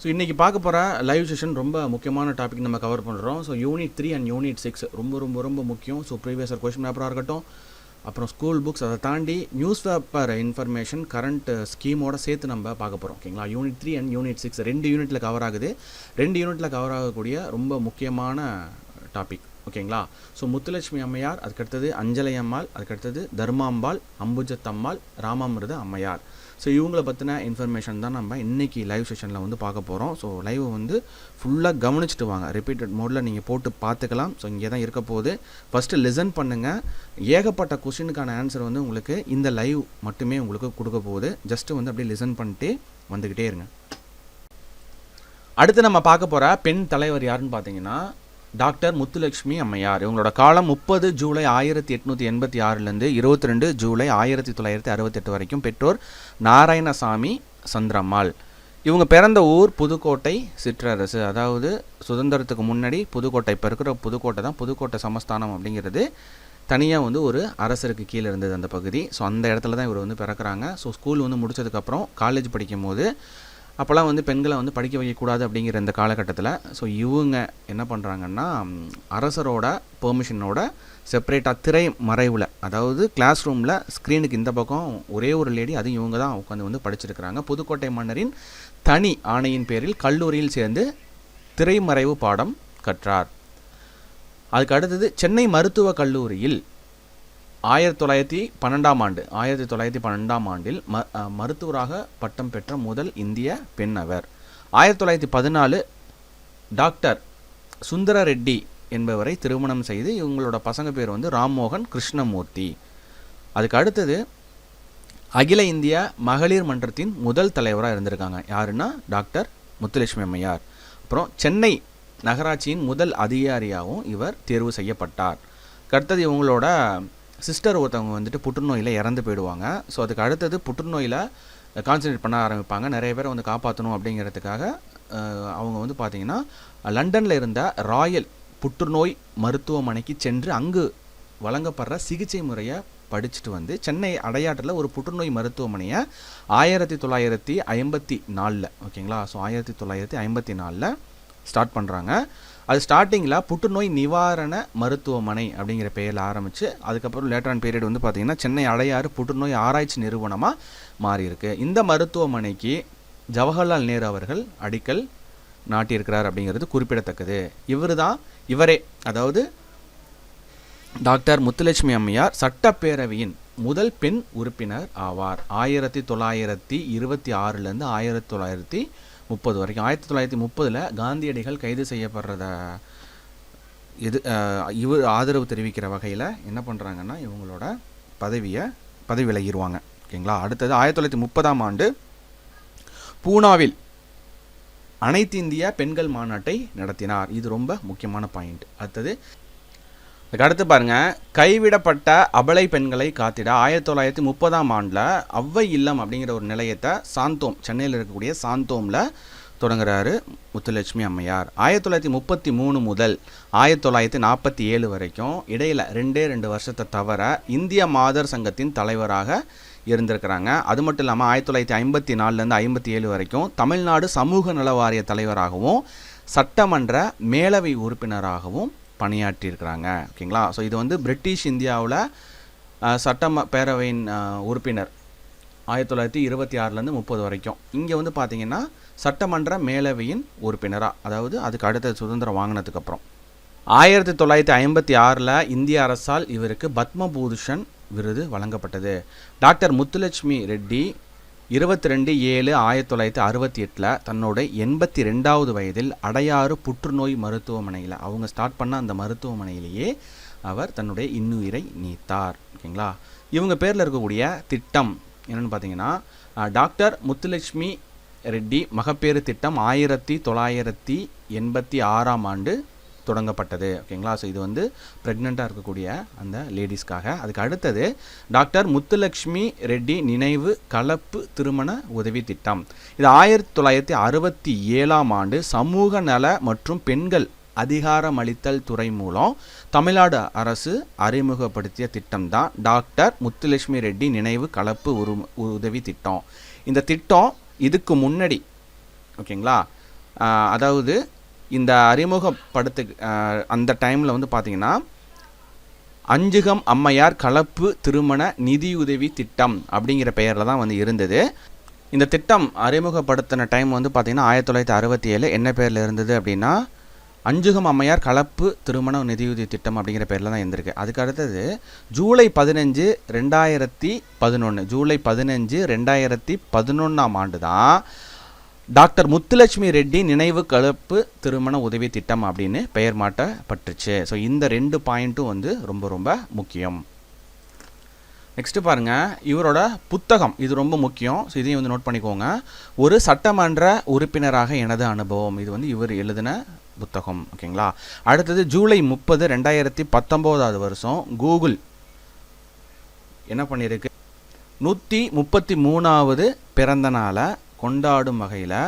So இன்றைக்கி பார்க்க போகிற லைவ் செஷன் ரொம்ப முக்கியமான டாபிக் நம்ம கவர் பண்ணுறோம். ஸோ யூனிட் 3 அண்ட் யூனிட் 6 ரொம்ப முக்கியம். ஸோ ப்ரீவியஸ் கொஸ்டின் பேப்பராக இருக்கட்டும், அப்புறம் ஸ்கூல் புக்ஸ், அதை தாண்டி நியூஸ் பேப்பர் இன்ஃபர்மேஷன் கரண்ட் ஸ்கீமோட சேர்த்து நம்ம பார்க்க போகிறோம். ஓகேங்களா? யூனிட் 3 அண்ட் யூனிட் 6 2 யூனிட்டில் கவர் ஆகுது. 2 யூனிட்டில் கவர் ஆகக்கூடிய ரொம்ப முக்கியமான டாபிக். ஓகேங்களா? ஸோ முத்துலட்சுமி அம்மையார், அதுக்கடுத்தது அஞ்சலை அம்மாள், அதுக்கடுத்தது தர்மாம்பாள், அம்புஜத்தம்மாள், ராமாமிர்த அம்மையார். ஸோ இவங்கள பற்றின இன்ஃபர்மேஷன் தான் நம்ம இன்றைக்கி லைவ் செஷனில் வந்து பார்க்க போகிறோம். ஸோ லைவை வந்து ஃபுல்லாக கவனிச்சுட்டு வாங்க. ரிப்பீட்டட் மோடில் நீங்கள் போட்டு பார்த்துக்கலாம். ஸோ இங்கே தான் இருக்க போகுது. ஃபஸ்ட்டு லிசன் பண்ணுங்கள். ஏகப்பட்ட கொஸ்டினுக்கான ஆன்சர் வந்து உங்களுக்கு இந்த லைவ் மட்டுமே உங்களுக்கு கொடுக்க போகுது. ஜஸ்ட்டு வந்து அப்படியே லிசன் பண்ணிட்டே வந்துக்கிட்டே இருங்க. அடுத்து நம்ம பார்க்க போகிற பெண் தலைவர் யாருன்னு பார்த்தீங்கன்னா டாக்டர் முத்துலட்சுமி அம்மையார். இவங்களோட காலம் 30 ஜூலை 1886 22 ஜூலை 1968 வரைக்கும். பெற்றோர் நாராயணசாமி, சந்திரம்மாள். இவங்க பிறந்த ஊர் புதுக்கோட்டை சிற்றரசு. அதாவது சுதந்திரத்துக்கு முன்னாடி புதுக்கோட்டை, இப்போ இருக்கிற புதுக்கோட்டை தான் புதுக்கோட்டை சமஸ்தானம் அப்படிங்கிறது தனியாக வந்து ஒரு அரசருக்கு கீழே இருந்தது அந்த பகுதி. ஸோ அந்த இடத்துல தான் இவர் வந்து பிறக்கிறாங்க. ஸோ ஸ்கூல் வந்து முடித்ததுக்கப்புறம் காலேஜ் படிக்கும் போது அப்போல்லாம் வந்து பெண்களை வந்து படிக்க வைக்கக்கூடாது அப்படிங்கிற இந்த காலகட்டத்தில் ஸோ இவங்க என்ன பண்ணுறாங்கன்னா அரசரோட பெர்மிஷனோட செப்பரேட்டாக திரை மறைவில், அதாவது கிளாஸ் ரூமில் ஸ்க்ரீனுக்கு இந்த பக்கம் ஒரே ஒரு லேடி, அதுவும் இவங்க தான் உட்காந்து வந்து படிச்சிருக்கிறாங்க. புதுக்கோட்டை மன்னரின் தனி ஆணையின் பேரில் கல்லூரியில் சேர்ந்து திரைமறைவு பாடம் கற்றார். அதுக்கு அடுத்தது சென்னை மருத்துவக் கல்லூரியில் 1912 ஆண்டில் மருத்துவராக பட்டம் பெற்ற முதல் இந்திய பெண் அவர். 1914 டாக்டர் சுந்தர ரெட்டி என்பவரை திருமணம் செய்து இவங்களோட பசங்க பேர் வந்து ராம்மோகன், கிருஷ்ணமூர்த்தி. அதுக்கு அடுத்தது அகில இந்திய மகளிர் மன்றத்தின் முதல் தலைவராக இருந்திருக்காங்க. யாருன்னா டாக்டர் முத்துலட்சுமி அம்மையார். அப்புறம் சென்னை நகராட்சியின் முதல் அதிகாரியாகவும் இவர் தேர்வு செய்யப்பட்டார். அடுத்தது இவங்களோட சிஸ்டர் ஒருத்தவங்க வந்துட்டு புற்றுநோயில் இறந்து போயிடுவாங்க. ஸோ அதுக்கு அடுத்தது புற்றுநோயில் கான்சன்ட்ரேட் பண்ண ஆரம்பிப்பாங்க. நிறைய பேரை வந்து காப்பாற்றணும் அப்படிங்கிறதுக்காக அவங்க வந்து பார்த்திங்கன்னா லண்டனில் இருந்த ராயல் புற்றுநோய் மருத்துவமனைக்கு சென்று அங்கு வழங்கப்படுற சிகிச்சை முறையை படிச்சுட்டு வந்து சென்னை அடையாற்றில் ஒரு புற்றுநோய் மருத்துவமனையை 1954 ஓகேங்களா? ஸோ 1954 ஸ்டார்ட் பண்ணுறாங்க. அது ஸ்டார்டிங்கில் புற்றுநோய் நிவாரண மருத்துவமனை அப்படிங்கிற பெயரில் ஆரம்பித்து அதுக்கப்புறம் லேட்டரான பீரியட் வந்து பார்த்திங்கன்னா சென்னை அடையாறு புற்றுநோய் ஆராய்ச்சி நிறுவனமாக மாறியிருக்கு. இந்த மருத்துவமனைக்கு ஜவஹர்லால் நேரு அவர்கள் அடிக்கல் நாட்டியிருக்கிறார் அப்படிங்கிறது குறிப்பிடத்தக்கது. இவரே அதாவது டாக்டர் முத்துலட்சுமி அம்மையார் சட்டப்பேரவையின் முதல் பெண் உறுப்பினர் ஆவார். 1926 1930 வரைக்கும். 1930 காந்தியடிகள் கைது செய்யப்படுறத இவர் ஆதரவு தெரிவிக்கிற வகையில் என்ன பண்ணுறாங்கன்னா இவங்களோட பதவி விலகிடுவாங்க. ஓகேங்களா? அடுத்தது 1930 பூனாவில் அனைத்து இந்திய பெண்கள் மாநாட்டை நடத்தினார். இது ரொம்ப முக்கியமான பாயிண்ட். அடுத்து பாருங்கள், கைவிடப்பட்ட அபலை பெண்களை காத்திட 1930 அவ்வை இல்லம் அப்படிங்கிற ஒரு நிலையத்தை சென்னையில் இருக்கக்கூடிய சாந்தோமில் தொடங்குறாரு முத்துலட்சுமி அம்மையார். 1933 முதல் 1947 வரைக்கும் இடையில் 2 வருஷத்தை தவிர இந்திய மாதர் சங்கத்தின் தலைவராக இருந்திருக்கிறாங்க. அது மட்டும் இல்லாமல் 1954 57 வரைக்கும் தமிழ்நாடு சமூக நல வாரிய தலைவராகவும் சட்டமன்ற மேலவை உறுப்பினராகவும் பணியாற்றியிருக்கிறாங்க. ஓகேங்களா? ஸோ இது வந்து பிரிட்டிஷ் இந்தியாவில் பேரவையின் உறுப்பினர் 1926 30 வரைக்கும். இங்கே வந்து பார்த்திங்கன்னா சட்டமன்ற மேலவையின் உறுப்பினராக, அதாவது அதுக்கு அடுத்த சுதந்திரம் வாங்கினதுக்கப்புறம் 1956 இந்திய அரசால் இவருக்கு பத்மபூஷன் விருது வழங்கப்பட்டது. டாக்டர் முத்துலட்சுமி ரெட்டி 22/7/1968 தன்னோட 82வது வயதில் அடையாறு புற்றுநோய் மருத்துவமனையில் அவங்க ஸ்டார்ட் பண்ண அந்த மருத்துவமனையிலேயே அவர் தன்னுடைய இன்னுயிரை நீத்தார். ஓகேங்களா? இவங்க பேரில் இருக்கக்கூடிய திட்டம் என்னென்னு பார்த்தீங்கன்னா டாக்டர் முத்துலட்சுமி ரெட்டி மகப்பேறு திட்டம் 1986 தொடங்கப்பட்டது. ஓகேங்களா? ஸோ இது வந்து ப்ரெக்னெண்ட்டாக இருக்கக்கூடிய அந்த லேடிஸ்க்காக. அதுக்கு அடுத்தது டாக்டர் முத்துலட்சுமி ரெட்டி நினைவு கலப்பு திருமண உதவி திட்டம். இது 1967 சமூக நல மற்றும் பெண்கள் அதிகாரமளித்தல் துறை மூலம் தமிழ்நாடு அரசு அறிமுகப்படுத்திய திட்டம் தான் டாக்டர் முத்துலட்சுமி ரெட்டி நினைவு கலப்பு உதவி திட்டம். இந்த திட்டம் இதுக்கு முன்னாடி ஓகேங்களா அதாவது இந்த அறிமுகப்படுத்து அந்த டைமில் வந்து பார்த்திங்கன்னா அஞ்சுகம் அம்மையார் கலப்பு திருமண நிதியுதவி திட்டம் அப்படிங்கிற பெயரில் தான் வந்து இருந்தது. இந்த திட்டம் அறிமுகப்படுத்தின டைம் வந்து பார்த்திங்கன்னா 1967 என்ன பேரில் இருந்தது அப்படின்னா அஞ்சுகம் அம்மையார் கலப்பு திருமண நிதியுதவி திட்டம் அப்படிங்கிற பேரில் தான் இருந்திருக்கு. அதுக்கு அடுத்தது ஜூலை 15, 2011 ஜூலை 15, 2011 ஆண்டு தான் டாக்டர் முத்துலட்சுமி ரெட்டி நினைவு கலப்பு திருமண உதவி திட்டம் அப்படின்னு பெயர் மாற்றப்பட்டுச்சு. ஸோ இந்த 2 பாயிண்ட்டும் வந்து ரொம்ப ரொம்ப முக்கியம். நெக்ஸ்ட்டு பாருங்கள், இவரோட புத்தகம் இது ரொம்ப முக்கியம். ஸோ இதையும் வந்து நோட் பண்ணிக்கோங்க. ஒரு சட்டமன்ற உறுப்பினராக எனது அனுபவம், இது வந்து இவர் எழுதின புத்தகம். ஓகேங்களா. அடுத்தது ஜூலை 30, 2019 கூகுள் என்ன பண்ணியிருக்கு, 133வது பிறந்த நாளை கொண்டாடும் வகையில்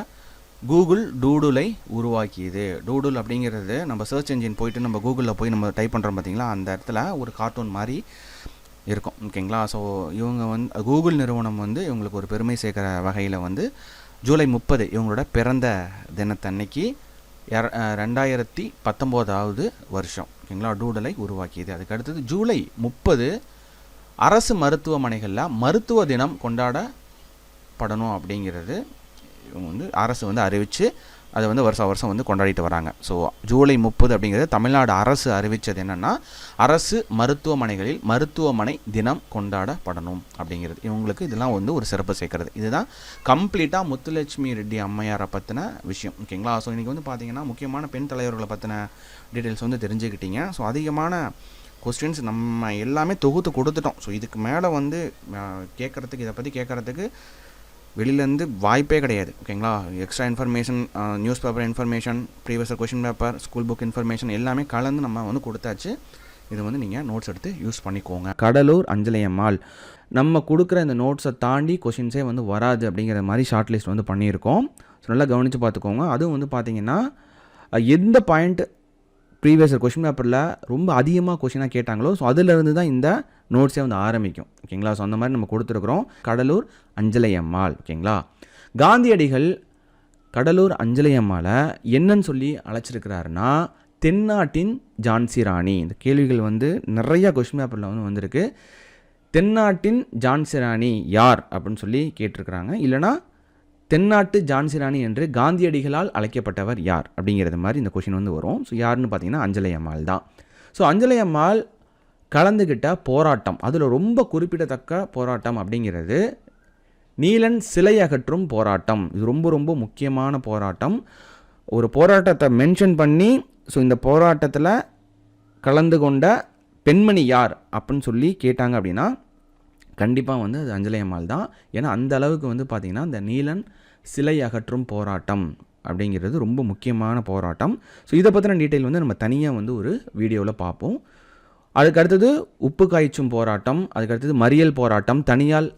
கூகுள் டூடுலை உருவாக்கியது. டூடுல் அப்படிங்கிறது நம்ம சர்ச் என்ஜின் போயிட்டு நம்ம கூகுளில் போய் நம்ம டைப் பண்ணுறோம் பார்த்தீங்களா, அந்த இடத்துல ஒரு கார்ட்டூன் மாதிரி இருக்கும். ஓகேங்களா. ஸோ இவங்க வந்து கூகுள் நிறுவனம் வந்து இவங்களுக்கு ஒரு பெருமை சேர்க்குற வகையில் வந்து ஜூலை 30 இவங்களோட பிறந்த தினத்தன்னைக்கு 2019வது வருஷம் ஓகேங்களா டூடலை உருவாக்கியது. அதுக்கு அடுத்தது ஜூலை 30 அரசு மருத்துவமனைகளில் மருத்துவ தினம் கொண்டாடப்படணும் அப்படிங்கிறது இவங்க வந்து அரசு வந்து அறிவித்து அதை வந்து வருஷம் வந்து கொண்டாடிட்டு வராங்க. ஸோ ஜூலை 30 அப்படிங்கிறது தமிழ்நாடு அரசு அறிவித்தது என்னென்னா அரசு மருத்துவமனைகளில் மருத்துவமனை தினம் கொண்டாடப்படணும் அப்படிங்கிறது. இவங்களுக்கு இதெல்லாம் வந்து ஒரு சிறப்பு சேர்க்கறது. இதுதான் கம்ப்ளீட்டாக முத்துலட்சுமி ரெட்டி அம்மையாரை பற்றின விஷயம். ஓகேங்களா. ஸோ இன்றைக்கி வந்து பார்த்திங்கன்னா முக்கியமான பெண் தலைவர்களை பற்றின டீட்டெயில்ஸ் வந்து தெரிஞ்சுக்கிட்டீங்க. ஸோ அதிகமான கொஸ்டின்ஸ் நம்ம எல்லாமே தொகுத்து கொடுத்துட்டோம். ஸோ இதுக்கு மேலே வந்து கேட்குறதுக்கு இதை பற்றி கேட்குறதுக்கு வெளியிலேருந்து வாய்ப்பே கிடையாது. ஓகேங்களா. Extra information, news paper information, previous question paper, school book information எல்லாமே கலந்து நம்ம வந்து கொடுத்தாச்சு. இது வந்து நீங்கள் நோட்ஸ் எடுத்து யூஸ் பண்ணிக்கோங்க. கடலூர் அஞ்சலையம்மாள் நம்ம கொடுக்குற இந்த நோட்ஸை தாண்டி கொஷின்ஸே வந்து வராது அப்படிங்கிற மாதிரி ஷார்ட் லிஸ்ட் வந்து பண்ணியிருக்கோம். ஸோ நல்லா கவனித்து பார்த்துக்கோங்க. அதுவும் வந்து பார்த்திங்கன்னா எந்த பாயிண்ட் ப்ரீவியஸ் கொஷின் பேப்பரில் ரொம்ப அதிகமாக கொஷினாக கேட்டாங்களோ ஸோ அதிலிருந்து தான் இந்த நோட்ஸே வந்து ஆரம்பிக்கும். ஓகேங்களா. ஸோ அந்த மாதிரி நம்ம கொடுத்துருக்குறோம். கடலூர் அஞ்சலையம்மாள். ஓகேங்களா. காந்தியடிகள் கடலூர் அஞ்சலையம்மாளை என்னன்னு சொல்லி அழைச்சிருக்கிறாருன்னா தென்னாட்டின் ஜான்சி ராணி. இந்த கேள்விகள் வந்து நிறையா கொஷின் பேப்பரில் வந்து வந்திருக்கு. தென்னாட்டின் ஜான்சி ராணி யார் அப்படின்னு சொல்லி கேட்டிருக்கிறாங்க. இல்லைனா தென்னாட்டு ஜான்சி ராணி என்று காந்தியடிகளால் அழைக்கப்பட்டவர் யார் அப்படிங்கிறது மாதிரி இந்த கொஷின் வந்து வரும். ஸோ யாருன்னு பார்த்தீங்கன்னா அஞ்சலையம்மாள் தான். ஸோ அஞ்சலையம்மாள் கலந்துக்கிட்ட போராட்டம், அதில் ரொம்ப குறிப்பிடத்தக்க போராட்டம் அப்படிங்கிறது நீலன் சிலை அகற்றும் போராட்டம். இது ரொம்ப ரொம்ப முக்கியமான போராட்டம். ஒரு போராட்டத்தை மென்ஷன் பண்ணி ஸோ இந்த போராட்டத்தில் கலந்து கொண்ட பெண்மணி யார் அப்படின்னு சொல்லி கேட்டாங்க அப்படின்னா கண்டிப்பாக வந்து அது அஞ்சலையம்மாள் தான். ஏன்னா அந்த அளவுக்கு வந்து பார்த்திங்கன்னா இந்த நீலன் சிலை அகற்றும் போராட்டம் அப்படிங்கிறது ரொம்ப முக்கியமான போராட்டம். ஸோ இதை பற்றின டீட்டெயில் வந்து நம்ம தனியாக வந்து ஒரு வீடியோவில் பார்ப்போம். அதுக்கு அடுத்தது உப்பு காய்ச்சும் போராட்டம், அதுக்கு அடுத்தது மறியல் போராட்டம், தனியால்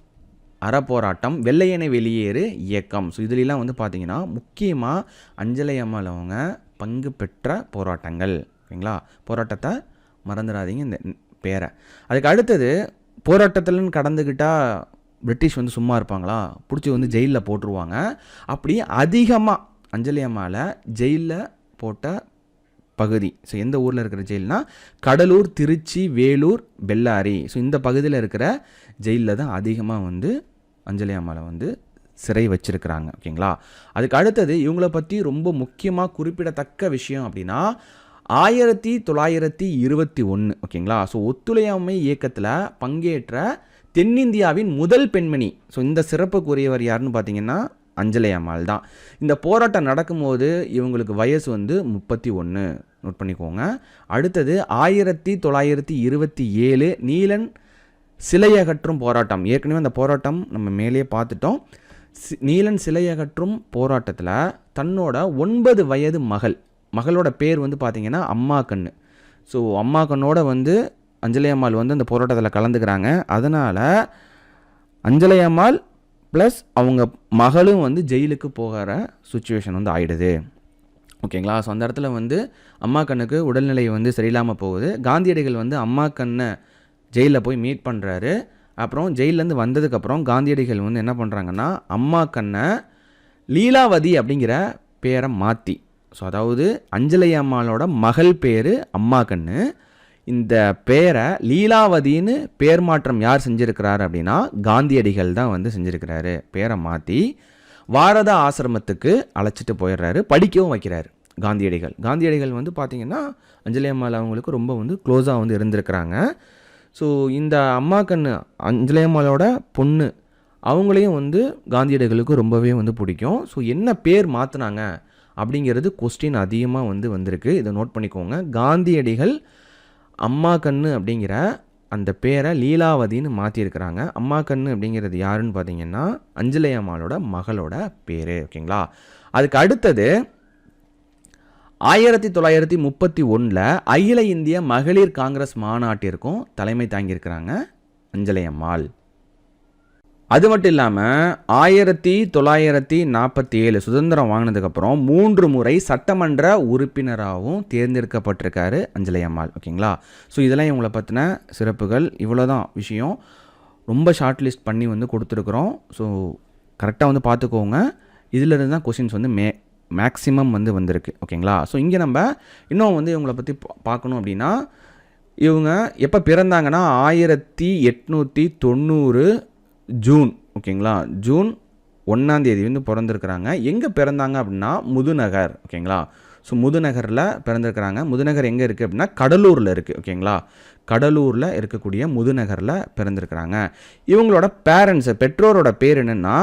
அறப்போராட்டம், வெள்ளையனை வெளியேறு இயக்கம். ஸோ இதுலாம் வந்து பார்த்திங்கன்னா முக்கியமாக அஞ்சலையம்மாள் அவங்க பங்கு பெற்ற போராட்டங்கள். ஓகேங்களா. போராட்டத்தை மறந்துடாதீங்க இந்த பேரை. அதுக்கு அடுத்தது போராட்டத்தில்னு கடந்துக்கிட்டால் பிரிட்டிஷ் வந்து சும்மா இருப்பாங்களா, பிடிச்சி வந்து ஜெயிலில் போட்டுருவாங்க. அப்படி அதிகமாக அஞ்சலையம்மாளை ஜெயிலில் போட்ட பகுதி ஸோ எந்த ஊரில் இருக்கிற ஜெயில்னால் கடலூர், திருச்சி, வேலூர், பெல்லாரி. ஸோ இந்த பகுதியில் இருக்கிற ஜெயிலில் தான் அதிகமாக வந்து அஞ்சலையம்மாளை வந்து சிறை வச்சிருக்கிறாங்க. ஓகேங்களா. அதுக்கு அடுத்தது இவங்கள பற்றி ரொம்ப முக்கியமாக குறிப்பிடத்தக்க விஷயம் அப்படின்னா 1921 ஓகேங்களா. ஸோ ஒத்துழையாமை இயக்கத்தில் பங்கேற்ற தென்னிந்தியாவின் முதல் பெண்மணி. ஸோ இந்த சிறப்புக்குரியவர் யாருன்னு பார்த்தீங்கன்னா அஞ்சலையம்மாள் தான். இந்த போராட்டம் நடக்கும்போது இவங்களுக்கு வயசு வந்து 31. நோட் பண்ணிக்கோங்க. அடுத்தது 1927 நீலன் சிலை அகற்றும் போராட்டம். ஏற்கனவே அந்த போராட்டம் நம்ம மேலே பார்த்துட்டோம். நீலன் சிலை அகற்றும் போராட்டத்தில் தன்னோட 9 வயது மகளோட பேர் வந்து பார்த்திங்கன்னா அம்மா கண்ணு. ஸோ அம்மா கண்ணோட வந்து அஞ்சலையம்மாள் வந்து அந்த போராட்டத்தில் கலந்துக்கிறாங்க. அதனால் அஞ்சலையம்மாள் ப்ளஸ் அவங்க மகளும் வந்து ஜெயிலுக்கு போகிற சுச்சுவேஷன் வந்து ஆகிடுது. ஓகேங்களா. ஸோ அந்த இடத்துல வந்து அம்மா கண்ணுக்கு உடல்நிலை வந்து சரியில்லாமல் போகுது. காந்தியடிகள் வந்து அம்மா கண்ணை ஜெயிலில் போய் மீட் பண்ணுறாரு. அப்புறம் ஜெயிலேருந்து வந்ததுக்கப்புறம் காந்தியடிகள் வந்து என்ன பண்ணுறாங்கன்னா அம்மா கண்ணை லீலாவதி அப்படிங்கிற பேரை மாற்றி, ஸோ அதாவது அஞ்சலை அம்மாளோட மகள் பேர் அம்மா கண்ணு, இந்த பேரை லீலாவதின்னு பேர் மாற்றம் யார் செஞ்சுருக்கிறாரு அப்படின்னா காந்தியடிகள் தான் வந்து செஞ்சுருக்கிறாரு. பேரை மாற்றி வாரதா ஆசிரமத்துக்கு அழைச்சிட்டு போயிடுறாரு, படிக்கவும் வைக்கிறாரு காந்தியடிகள். காந்தியடிகள் வந்து பார்த்திங்கன்னா அஞ்சலி அம்மாள் அவங்களுக்கு ரொம்ப வந்து க்ளோஸாக வந்து இருந்திருக்கிறாங்க. ஸோ இந்த அம்மா கண்ணு அஞ்சலி அம்மாளோட பொண்ணு, அவங்களையும் வந்து காந்தியடிகளுக்கு ரொம்பவே வந்து பிடிக்கும். ஸோ என்ன பேர் மாற்றினாங்க அப்படிங்கிறது கொஸ்டின் அதிகமாக வந்து வந்திருக்கு. இதை நோட் பண்ணிக்கோங்க. காந்தியடிகள் அம்மா கண்ணு அப்படிங்கிற அந்த பேரை லீலாவதின்னு மாற்றிருக்கிறாங்க. அம்மா கண்ணு அப்படிங்கிறது யாருன்னு பார்த்தீங்கன்னா அஞ்சலை அம்மாளோட மகளோட பேர். ஓகேங்களா. அதுக்கு அடுத்தது 1931 அகில இந்திய மகளிர் காங்கிரஸ் மாநாட்டிற்கும் தலைமை தாங்கியிருக்கிறாங்க அஞ்சலை அம்மாள். அது மட்டும் இல்லாமல் 1947 சுதந்திரம் வாங்கினதுக்கப்புறம் 3 முறை சட்டமன்ற உறுப்பினராகவும் தேர்ந்தெடுக்கப்பட்டிருக்காரு அஞ்சலை அம்மாள். ஓகேங்களா. ஸோ இதெல்லாம் இவங்களை பற்றின சிறப்புகள். இவ்வளோதான் விஷயம். ரொம்ப ஷார்ட் லிஸ்ட் பண்ணி வந்து கொடுத்துருக்குறோம். ஸோ கரெக்டாக வந்து பார்த்துக்கோங்க. இதிலிருந்து தான் கொஷின்ஸ் வந்து மேக்ஸிமம் வந்து வந்திருக்கு. ஓகேங்களா. ஸோ இங்கே நம்ம இன்னும் வந்து இவங்களை பற்றி பார்க்கணும் அப்படின்னா, இவங்க எப்போ பிறந்தாங்கன்னா 1890 ஜூன். ஓகேங்களா. ஜூன் 1ஆம் தேதி வந்து பிறந்திருக்கிறாங்க. எங்கே பிறந்தாங்க அப்படின்னா முதுநகர். ஓகேங்களா. ஸோ முதுநகரில் பிறந்திருக்கிறாங்க. முதுநகர் எங்கே இருக்குது அப்படின்னா கடலூரில் இருக்குது. ஓகேங்களா. கடலூரில் இருக்கக்கூடிய முதுநகரில் பிறந்திருக்கிறாங்க. இவங்களோட பேரண்ட்ஸு பெற்றோரோட பேர் என்னென்னா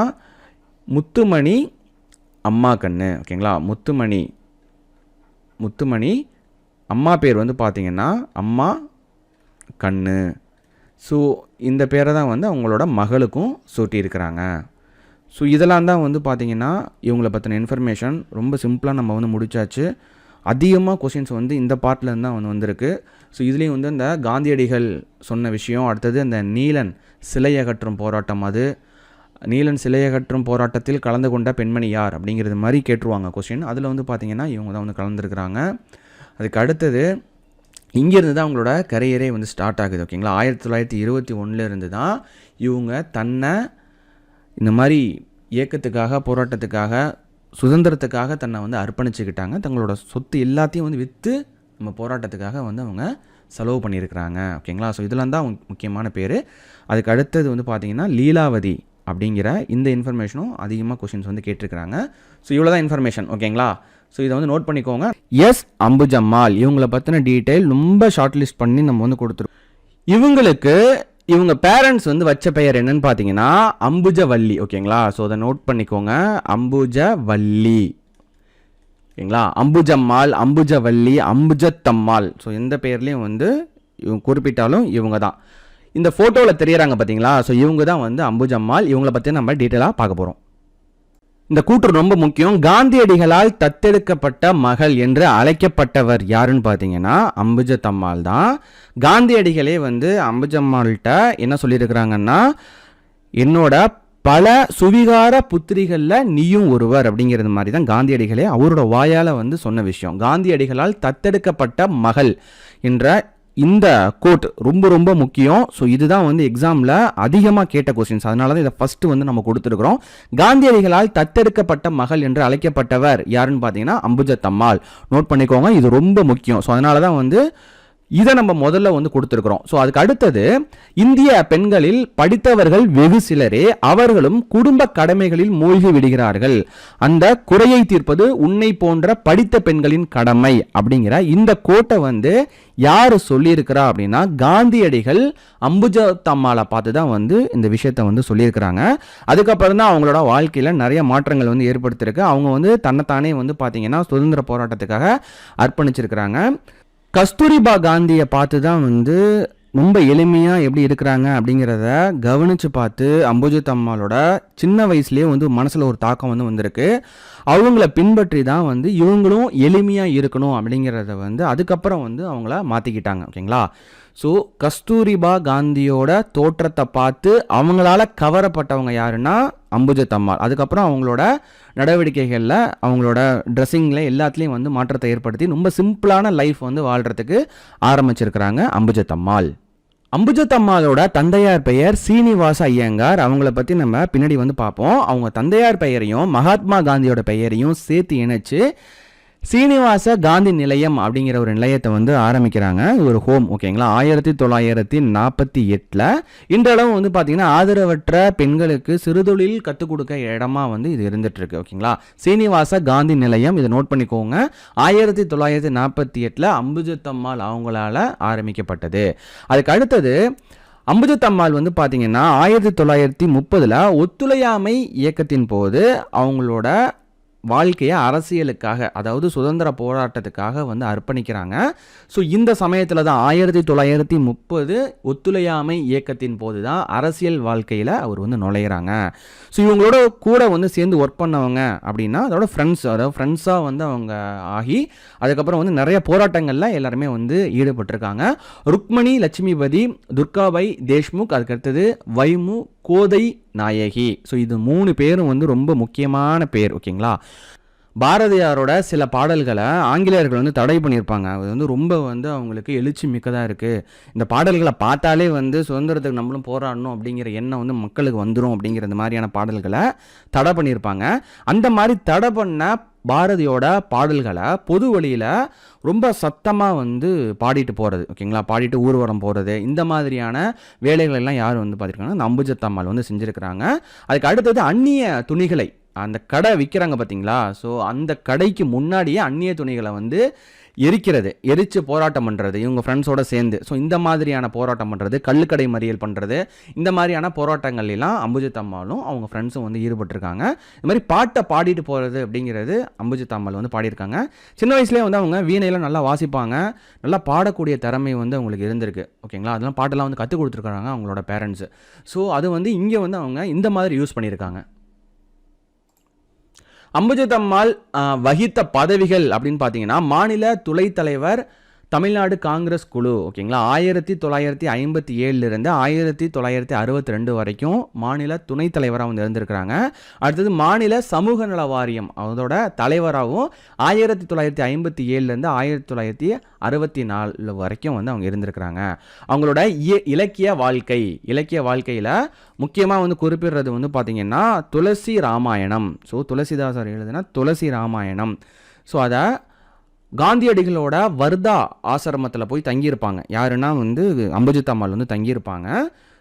முத்துமணி அம்மா கண்ணு. ஓகேங்களா. முத்துமணி அம்மா பேர் வந்து பார்த்திங்கன்னா அம்மா கண்ணு. ஸோ இந்த பேரை தான் வந்து அவங்களோட மகளுக்கும் சூட்டியிருக்கிறாங்க. ஸோ இதெல்லாம் தான் வந்து பார்த்திங்கன்னா இவங்களை பற்றின இன்ஃபர்மேஷன். ரொம்ப சிம்பிளாக நம்ம வந்து முடிச்சாச்சு. அதிகமாக கொஷின்ஸ் வந்து இந்த பார்ட்லேருந்து தான் வந்து வந்திருக்கு. ஸோ இதுலேயும் வந்து இந்த காந்தியடிகள் சொன்ன விஷயம், அடுத்தது அந்த நீலன் சிலை அகற்றும் போராட்டம், அது நீலன் சிலை அகற்றும் போராட்டத்தில் கலந்து கொண்ட பெண்மணி யார் அப்படிங்கிறது மாதிரி கேட்டுருவாங்க கொஷின். அதில் வந்து பார்த்திங்கன்னா இவங்க தான் வந்து கலந்துருக்கிறாங்க. அதுக்கு அடுத்தது இங்கேருந்து தான் அவங்களோட கரியரே வந்து ஸ்டார்ட் ஆகுது. ஓகேங்களா. 1921 தான் இவங்க தன்னை இந்த மாதிரி இயக்கத்துக்காக, போராட்டத்துக்காக, சுதந்திரத்துக்காக தன்னை வந்து அர்ப்பணிச்சுக்கிட்டாங்க. தங்களோட சொத்து எல்லாத்தையும் வந்து விற்று நம்ம போராட்டத்துக்காக வந்து அவங்க செலவு பண்ணியிருக்கிறாங்க. ஓகேங்களா. ஸோ இதெல்லாம் தான் முக்கியமான பேர். அதுக்கு அடுத்தது வந்து பார்த்திங்கன்னா லீலாவதி அப்படிங்கிற இந்த இன்ஃபர்மேஷனும் அதிகமாக கொஷின்ஸ் வந்து கேட்டிருக்கிறாங்க. ஸோ இவ்வளோ தான் இன்ஃபர்மேஷன். ஓகேங்களா. ஸோ இதை வந்து நோட் பண்ணிக்கோங்க. எஸ் அம்புஜம்மாள் இவங்களை பற்றின டீட்டெயில் ரொம்ப ஷார்ட் லிஸ்ட் பண்ணி நம்ம வந்து கொடுத்துருக்கோம். இவங்க பேரண்ட்ஸ் வந்து வச்ச பெயர் என்னன்னு பார்த்தீங்கன்னா அம்புஜவல்லி. ஓகேங்களா. ஸோ அதை நோட் பண்ணிக்கோங்க. அம்புஜவல்லி. ஓகேங்களா. அம்புஜம்மாள், அம்புஜவல்லி, அம்புஜத்தம்மாள். ஸோ எந்த பெயர்லேயும் வந்து இவங்க குறிப்பிட்டாலும் இவங்க தான். இந்த ஃபோட்டோவில் தெரியறாங்க பார்த்தீங்களா. ஸோ இவங்க தான் வந்து அம்புஜம்மாள். இவங்களை பற்றி நம்ம டீட்டெயிலாக பார்க்க போகிறோம். இந்த கூற்று ரொம்ப முக்கியம். காந்தியடிகளால் தத்தெடுக்கப்பட்ட மகள் என்று அழைக்கப்பட்டவர் யாருன்னு பார்த்தீங்கன்னா அம்புஜத்தம்மாள் தான். காந்தியடிகளே வந்து அம்புஜம்மாள்கிட்ட என்ன சொல்லியிருக்கிறாங்கன்னா, என்னோட பல சுவிகார புத்திரிகளில் நீயும் ஒருவர் அப்படிங்கிறது மாதிரி தான் காந்தியடிகளே அவரோட வாயால் வந்து சொன்ன விஷயம். காந்தியடிகளால் தத்தெடுக்கப்பட்ட மகள் என்ற இந்த கோட் ரொம்ப ரொம்ப முக்கியம். ஸோ இதுதான் வந்து எக்ஸாமில் அதிகமாக கேட்ட கொஸ்டின்ஸ். அதனால தான் இதை ஃபஸ்ட்டு வந்து நம்ம கொடுத்துருக்குறோம். காந்தியடிகளால் தத்தெடுக்கப்பட்ட மகள் என்று அழைக்கப்பட்டவர் யாருன்னு பார்த்தீங்கன்னா அம்புஜத்தம்மாள். நோட் பண்ணிக்கோங்க. இது ரொம்ப முக்கியம். ஸோ அதனால தான் வந்து இதை நம்ம முதல்ல வந்து கொடுத்துருக்குறோம். ஸோ அதுக்கு அடுத்தது இந்திய பெண்களில் படித்தவர்கள் வெகு சிலரே, அவர்களும் குடும்ப கடமைகளில் மூழ்கி விடுகிறார்கள். அந்த குறையை தீர்ப்பது உன்னை போன்ற படித்த பெண்களின் கடமை அப்படிங்கிற இந்த கோட்டை வந்து யார் சொல்லியிருக்கிறா அப்படின்னா காந்தியடிகள் அம்புஜத்தம்மாளை பார்த்து தான் வந்து இந்த விஷயத்தை வந்து சொல்லியிருக்கிறாங்க. அதுக்கப்புறம் தான் அவங்களோட வாழ்க்கையில் நிறைய மாற்றங்கள் வந்து ஏற்படுத்தியிருக்கு. அவங்க வந்து தன்னைத்தானே வந்து பார்த்தீங்கன்னா சுதந்திர போராட்டத்துக்காக அர்ப்பணிச்சிருக்கிறாங்க. கஸ்தூரிபா காந்தியை பார்த்து தான் வந்து ரொம்ப எளிமையாக எப்படி இருக்கிறாங்க அப்படிங்கிறத கவனித்து பார்த்து அம்புஜத்தம்மாளோட சின்ன வயசுலேயே வந்து மனசில் ஒரு தாக்கம் வந்து வந்திருக்கு. அவங்கள பின்பற்றி தான் வந்து இவங்களும் எளிமையாக இருக்கணும் அப்படிங்கிறத வந்து அதுக்கப்புறம் வந்து அவங்கள மாற்றிக்கிட்டாங்க. ஓகேங்களா. ஸோ கஸ்தூரிபா காந்தியோட தோற்றத்தை பார்த்து அவங்களால கவரப்பட்டவங்க யாருன்னா அம்புஜத்தம்மாள். அதுக்கப்புறம் அவங்களோட நடவடிக்கைகளில், அவங்களோட ட்ரெஸ்ஸிங்கில் எல்லாத்துலேயும் வந்து மாற்றத்தை ஏற்படுத்தி ரொம்ப சிம்பிளான லைஃப் வந்து வாழ்கிறதுக்கு ஆரம்பிச்சிருக்கிறாங்க அம்புஜத்தம்மாள். அம்புஜத்தம்மாளோட தந்தையார் பெயர் சீனிவாச ஐயங்கார். அவங்கள பற்றி நம்ம பின்னாடி வந்து பார்ப்போம். அவங்க தந்தையார் பெயரையும் மகாத்மா காந்தியோட பெயரையும் சேர்த்து இணைச்சு சீனிவாச காந்தி நிலையம் அப்படிங்கிற ஒரு நிலையத்தை வந்து ஆரம்பிக்கிறாங்க. ஒரு ஹோம், ஓகேங்களா. 1948 இன்றளவு வந்து பார்த்தீங்கன்னா ஆதரவற்ற பெண்களுக்கு சிறுதொழில் கற்றுக் கொடுக்க இடமா வந்து இது இருந்துட்டு இருக்கு, ஓகேங்களா. சீனிவாச காந்தி நிலையம், இதை நோட் பண்ணிக்கோங்க. 1948 அம்புஜத்தம்மாள் அவங்களால ஆரம்பிக்கப்பட்டது. அதுக்கு அடுத்தது அம்புஜத்தம்மாள் வந்து பார்த்தீங்கன்னா 1930 ஒத்துழையாமை இயக்கத்தின் போது அவங்களோட வாழ்க்கையை அரசியலுக்காக, அதாவது சுதந்திர போராட்டத்துக்காக வந்து அர்ப்பணிக்கிறாங்க. ஸோ இந்த சமயத்தில் தான் 1930 ஒத்துழையாமை இயக்கத்தின் போது தான் அரசியல் வாழ்க்கையில் அவர் வந்து நுழையிறாங்க. ஸோ இவங்களோட கூட வந்து சேர்ந்து ஒர்க் பண்ணவங்க அப்படின்னா அதோட ஃப்ரெண்ட்ஸாக வந்து அவங்க ஆகி அதுக்கப்புறம் வந்து நிறைய போராட்டங்களில் எல்லாருமே வந்து ஈடுபட்டிருக்காங்க. ருக்மணி லட்சுமிபதி, துர்காபாய் தேஷ்முக், அதுக்கடுத்தது வைமு கோதை நாயகி. ஸோ இது 3 பேரும் வந்து ரொம்ப முக்கியமான பேர், ஓகேங்களா. பாரதியாரோட சில பாடல்களை ஆங்கிலேயர்கள் வந்து தடை பண்ணியிருப்பாங்க. அது வந்து ரொம்ப வந்து அவங்களுக்கு எழுச்சி மிக்கதாக இருக்குது. இந்த பாடல்களை பார்த்தாலே வந்து சுதந்திரத்துக்கு நம்மளும் போராடணும் அப்படிங்கிற எண்ணம் வந்து மக்களுக்கு வந்துடும் அப்படிங்கிற இந்த மாதிரியான பாடல்களை தடை பண்ணியிருப்பாங்க. அந்த மாதிரி தடை பண்ண பாரதியோட பாடல்களை பொது வழியில் ரொம்ப சத்தமாக வந்து பாடிட்டு போகிறது, ஓகேங்களா. பாடிட்டு ஊர்வலம் போகிறது, இந்த மாதிரியான வேலைகள் எல்லாம் யார் வந்து பார்த்துருக்காங்கன்னா அந்த அம்புஜத்தம்மாள் வந்து செஞ்சுருக்கிறாங்க. அதுக்கு அடுத்தது அந்நிய துணிகளை, அந்த கடை விற்கிறாங்க பார்த்தீங்களா. ஸோ அந்த கடைக்கு முன்னாடியே அந்நிய துணிகளை வந்து எரிச்சு போராட்டம் பண்ணுறது இவங்க ஃப்ரெண்ட்ஸோடு சேர்ந்து. ஸோ இந்த மாதிரியான போராட்டம் பண்ணுறது, கள்ளுக்கடை மறியல் பண்ணுறது, இந்த மாதிரியான போராட்டங்கள் எல்லாம் அம்புஜத்தம்மாளும் அவங்க ஃப்ரெண்ட்ஸும் வந்து ஈடுபட்டிருக்காங்க. இந்த மாதிரி பாட்டை பாடிட்டு போகிறது அப்படிங்கிறது அம்புஜத்தம்மாள் வந்து பாடியிருக்காங்க. சின்ன வயசுலேயே வந்து அவங்க வீணையெல்லாம் நல்லா வாசிப்பாங்க, நல்லா பாடக்கூடிய திறமை வந்து அவங்களுக்கு இருந்திருக்கு, ஓகேங்களா. அதெல்லாம் பாட்டெல்லாம் வந்து கற்றுக் கொடுத்துருக்காங்க அவங்களோட பேரண்ட்ஸு. ஸோ அது வந்து இங்கே வந்து அவங்க இந்த மாதிரி யூஸ் பண்ணியிருக்காங்க. அம்புஜத்தம்மாள் வகித்த பதவிகள் அப்படின்னு பார்த்தீங்கன்னா மாநில துணைத் தலைவர் தமிழ்நாடு காங்கிரஸ் குழு, ஓகேங்களா. 1957 1962 வரைக்கும் மாநில துணைத் தலைவராக வந்து இருந்திருக்கிறாங்க. அடுத்தது மாநில சமூக நல வாரியம் அதோட தலைவராகவும் 1957 1964 வரைக்கும் வந்து அவங்க இருந்திருக்கிறாங்க. அவங்களோட இலக்கிய வாழ்க்கையில் முக்கியமாக வந்து குறிப்பிடுறது வந்து பார்த்தீங்கன்னா துளசி ராமாயணம். ஸோ துளசிதாசர் எழுதுனா துளசி ராமாயணம். ஸோ அதை காந்தியடிகளோட வர்தா ஆசிரமத்தில் போய் தங்கியிருப்பாங்க. யாருன்னா வந்து அம்புஜத்தம்மாள் வந்து தங்கியிருப்பாங்க.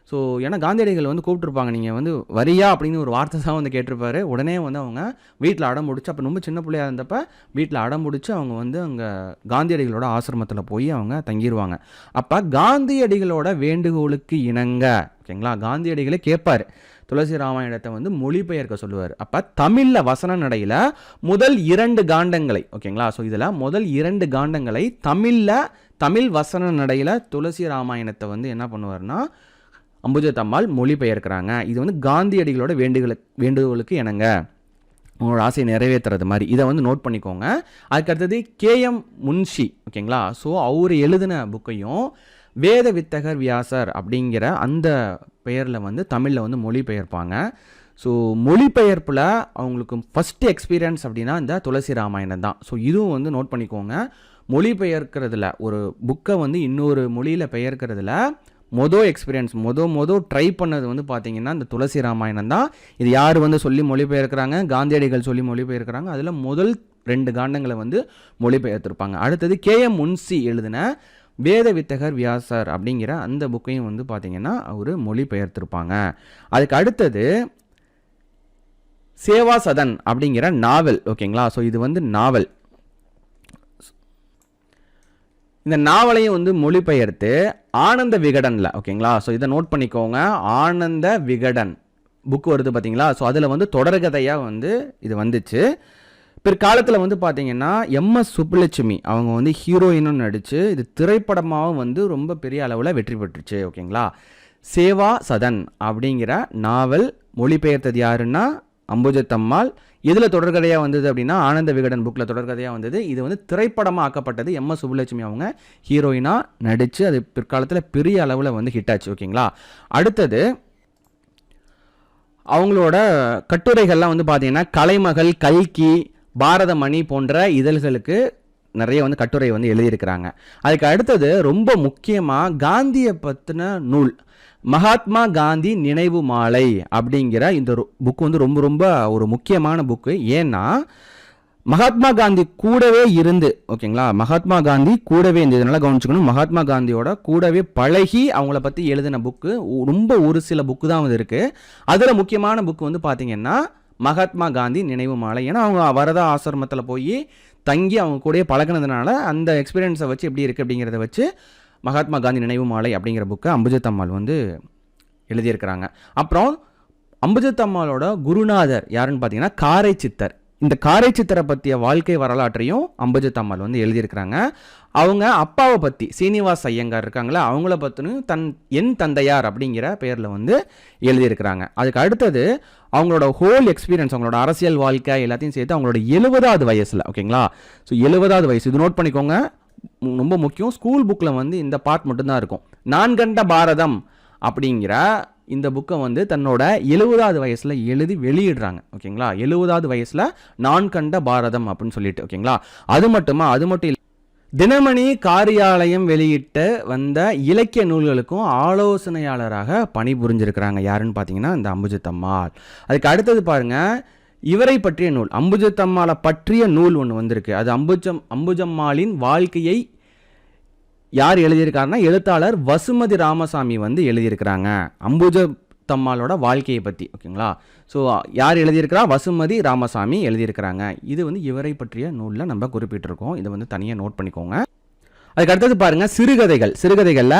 ஸோ ஏன்னா காந்தியடிகள் வந்து கூப்பிட்டுருப்பாங்க, நீங்கள் வந்து வரியா அப்படின்னு ஒரு வார்த்தை தான் வந்து கேட்டிருப்பாரு. உடனே வந்து அவங்க வீட்டில் அடம் முடிச்சு, அப்போ ரொம்ப சின்ன பிள்ளையாக இருந்தப்போ வீட்டில் அடம் முடிச்சு அவங்க வந்து அங்கே காந்தியடிகளோட ஆசிரமத்தில் போய் அவங்க தங்கிடுவாங்க. அப்போ காந்தியடிகளோட வேண்டுகோளுக்கு இணங்க, ஓகேங்களா, காந்தியடிகளை கேட்பார், துளசி ராமாயணத்தை வந்து மொழிபெயர்க்க சொல்லுவார். அப்போ தமிழில் வசன நடையில் முதல் 2 காண்டங்களை, ஓகேங்களா. ஸோ இதில் முதல் 2 காண்டங்களை தமிழ் வசன நடையில் துளசி ராமாயணத்தை வந்து என்ன பண்ணுவார்னா அம்புஜத்தம்மாள் மொழிபெயர்க்கிறாங்க. இது வந்து காந்தியடிகளோட வேண்டுகோளுக்கு இணங்க, உங்களோட ஆசையை நிறைவேற்றுறது மாதிரி. இதை வந்து நோட் பண்ணிக்கோங்க. அதுக்கடுத்தது KM முன்ஷி, ஓகேங்களா. ஸோ அவர் எழுதின புக்கையும் வேத வித்தகர் வியாசர் அப்படிங்கிற அந்த பெயரில் வந்து தமிழில் வந்து மொழிபெயர்ப்பாங்க. ஸோ மொழிபெயர்ப்பில் அவங்களுக்கு ஃபஸ்ட்டு எக்ஸ்பீரியன்ஸ் அப்படின்னா இந்த துளசி ராமாயணம் தான். ஸோ இதுவும் வந்து நோட் பண்ணிக்கோங்க. மொழிபெயர்க்கிறதுல ஒரு புக்கை வந்து இன்னொரு மொழியில் பெயர்க்கிறதுல எக்ஸ்பீரியன்ஸ் ட்ரை பண்ணது வந்து பார்த்தீங்கன்னா இந்த துளசி ராமாயணம் தான். இது யார் வந்து சொல்லி மொழிபெயர்க்கிறாங்க, காந்தியடிகள் சொல்லி மொழிபெயர்க்கிறாங்க. அதில் முதல் 2 காண்டங்களை வந்து மொழிபெயர்த்திருப்பாங்க. அடுத்தது KM முன்ஷி எழுதின வேத வித்தகர் வியாசர் அப்படிங்கிற அந்த புக்கையும் வந்து பார்த்தீங்கன்னா அவர் மொழிபெயர்த்திருப்பாங்க. அதுக்கு அடுத்தது சேவா சதன் அப்படிங்கிற நாவல், ஓகேங்களா. ஸோ இது வந்து நாவல். இந்த நாவலையும் வந்து மொழிபெயர்த்து ஆனந்த விகடனில், ஓகேங்களா. ஸோ இதை நோட் பண்ணிக்கோங்க. ஆனந்த விகடன் புக் வருது பார்த்தீங்களா. ஸோ அதில் வந்து தொடர்கதையாக வந்து இது வந்துச்சு. பிற்காலத்தில் வந்து பார்த்தீங்கன்னா MS சுப்புலட்சுமி அவங்க வந்து ஹீரோயினும் நடித்து இது திரைப்படமாகவும் வந்து ரொம்ப பெரிய அளவில் வெற்றி பெற்றுச்சு, ஓகேங்களா. சேவா சதன் அப்படிங்கிற நாவல் மொழிபெயர்த்தது யாருன்னா அம்புஜத்தம்மாள். இதில் தொடர்கதையாக வந்தது அப்படின்னா ஆனந்த விகடன் புக்கில் தொடர்கதையாக வந்தது. இது வந்து திரைப்படமாக ஆக்கப்பட்டது. MS சுப்புலட்சுமி அவங்க ஹீரோயினாக நடித்து அது பிற்காலத்தில் பெரிய அளவில் வந்து ஹிட் ஆச்சு, ஓகேங்களா. அடுத்தது அவங்களோட கட்டுரைகள்லாம் வந்து பார்த்தீங்கன்னா கலைமகள், கல்கி, பாரதமணி போன்ற இதழ்களுக்கு நிறைய வந்து கட்டுரை வந்து எழுதியிருக்கிறாங்க. அதுக்கு அடுத்தது ரொம்ப முக்கியமாக காந்தியை பற்றின நூல் மகாத்மா காந்தி நினைவு மாலை அப்படிங்கிற இந்த புக்கு வந்து ரொம்ப ரொம்ப ஒரு முக்கியமான புக்கு. ஏன்னா மகாத்மா காந்தி கூடவே இருந்து, ஓகேங்களா, மகாத்மா காந்தி கூடவே இருந்து, இதனால கவனிச்சுக்கணும், மகாத்மா காந்தியோட கூடவே பழகி அவங்கள பற்றி எழுதின புக்கு ரொம்ப ஒரு சில புக்கு தான் வந்து இருக்குது. அதில் முக்கியமான புக்கு வந்து பார்த்திங்கன்னா மகாத்மா காந்தி நினைவு மாலை. ஏன்னா அவங்க வரதா ஆசிரமத்தில் போய் தங்கி அவங்க கூடயே பழகினதுனால அந்த எக்ஸ்பீரியன்ஸை வச்சு எப்படி இருக்குது அப்படிங்கிறத வச்சு மகாத்மா காந்தி நினைவு மாலை அப்படிங்கிற புக்கை அம்புஜத் அம்மாள் வந்து எழுதியிருக்கிறாங்க. அப்புறம் அம்புஜத் அம்மாளோட குருநாதர் யாருன்னு பார்த்தீங்கன்னா காரை சித்தர். இந்த காரை சித்தரை பற்றிய வாழ்க்கை வரலாற்றையும் அம்புஜத் அம்மாள் வந்து எழுதியிருக்கிறாங்க. அவங்க அப்பாவை பற்றி சீனிவாஸ் ஐயங்கார் இருக்காங்களா, அவங்கள பற்றினும் என் தந்தையார் அப்படிங்கிற பேரில் வந்து எழுதியிருக்கிறாங்க. அதுக்கு அடுத்தது அவங்களோட ஹோல் எக்ஸ்பீரியன்ஸ், அவங்களோட அரசியல் வாழ்க்கை எல்லாத்தையும் சேர்த்து அவங்களோட 70வது வயசில், ஓகேங்களா, ஸோ 70வது வயசு, இது நோட் பண்ணிக்கோங்க, ரொம்ப முக்கியம். ஸ்கூல் புக்கில் வந்து இந்த பார்ட் மட்டும்தான் இருக்கும். நான் கண்ட பாரதம் அப்படிங்கிற இந்த புக்கை வந்து தன்னோட 70வது வயசில் எழுதி வெளியிடுறாங்க, ஓகேங்களா. 70வது வயசில் நான் கண்ட பாரதம் அப்படின்னு சொல்லிட்டு, ஓகேங்களா. அது மட்டும் இல்லை, தினமணி காரியாலயம் வெளியிட்ட வந்த இலக்கிய நூல்களுக்கும் ஆலோசனையாளராக பணிபுரிஞ்சிருக்கிறாங்க. யாருன்னு பார்த்தீங்கன்னா இந்த அம்புஜத் அம்மாள். அதுக்கு அடுத்தது பாருங்க, இவரை பற்றிய நூல், அம்புஜத் அம்மாளை பற்றிய நூல் ஒன்று வந்திருக்கு. அது அம்புஜம்மாளின் வாழ்க்கையை யார் எழுதியிருக்காருன்னா எழுத்தாளர் வசுமதி ராமசாமி வந்து எழுதியிருக்கிறாங்க அம்புஜத்தம்மாளோட வாழ்க்கையை பற்றி, ஓகேங்களா. ஸோ யார் எழுதியிருக்கிறா? வசுமதி ராமசாமி எழுதியிருக்கிறாங்க. இது வந்து இவரை பற்றிய நூலில் நம்ம குறிப்பிட்டிருக்கோம். இதை வந்து தனியாக நோட் பண்ணிக்கோங்க. அதுக்கு அடுத்தது பாருங்க, சிறுகதைகளில்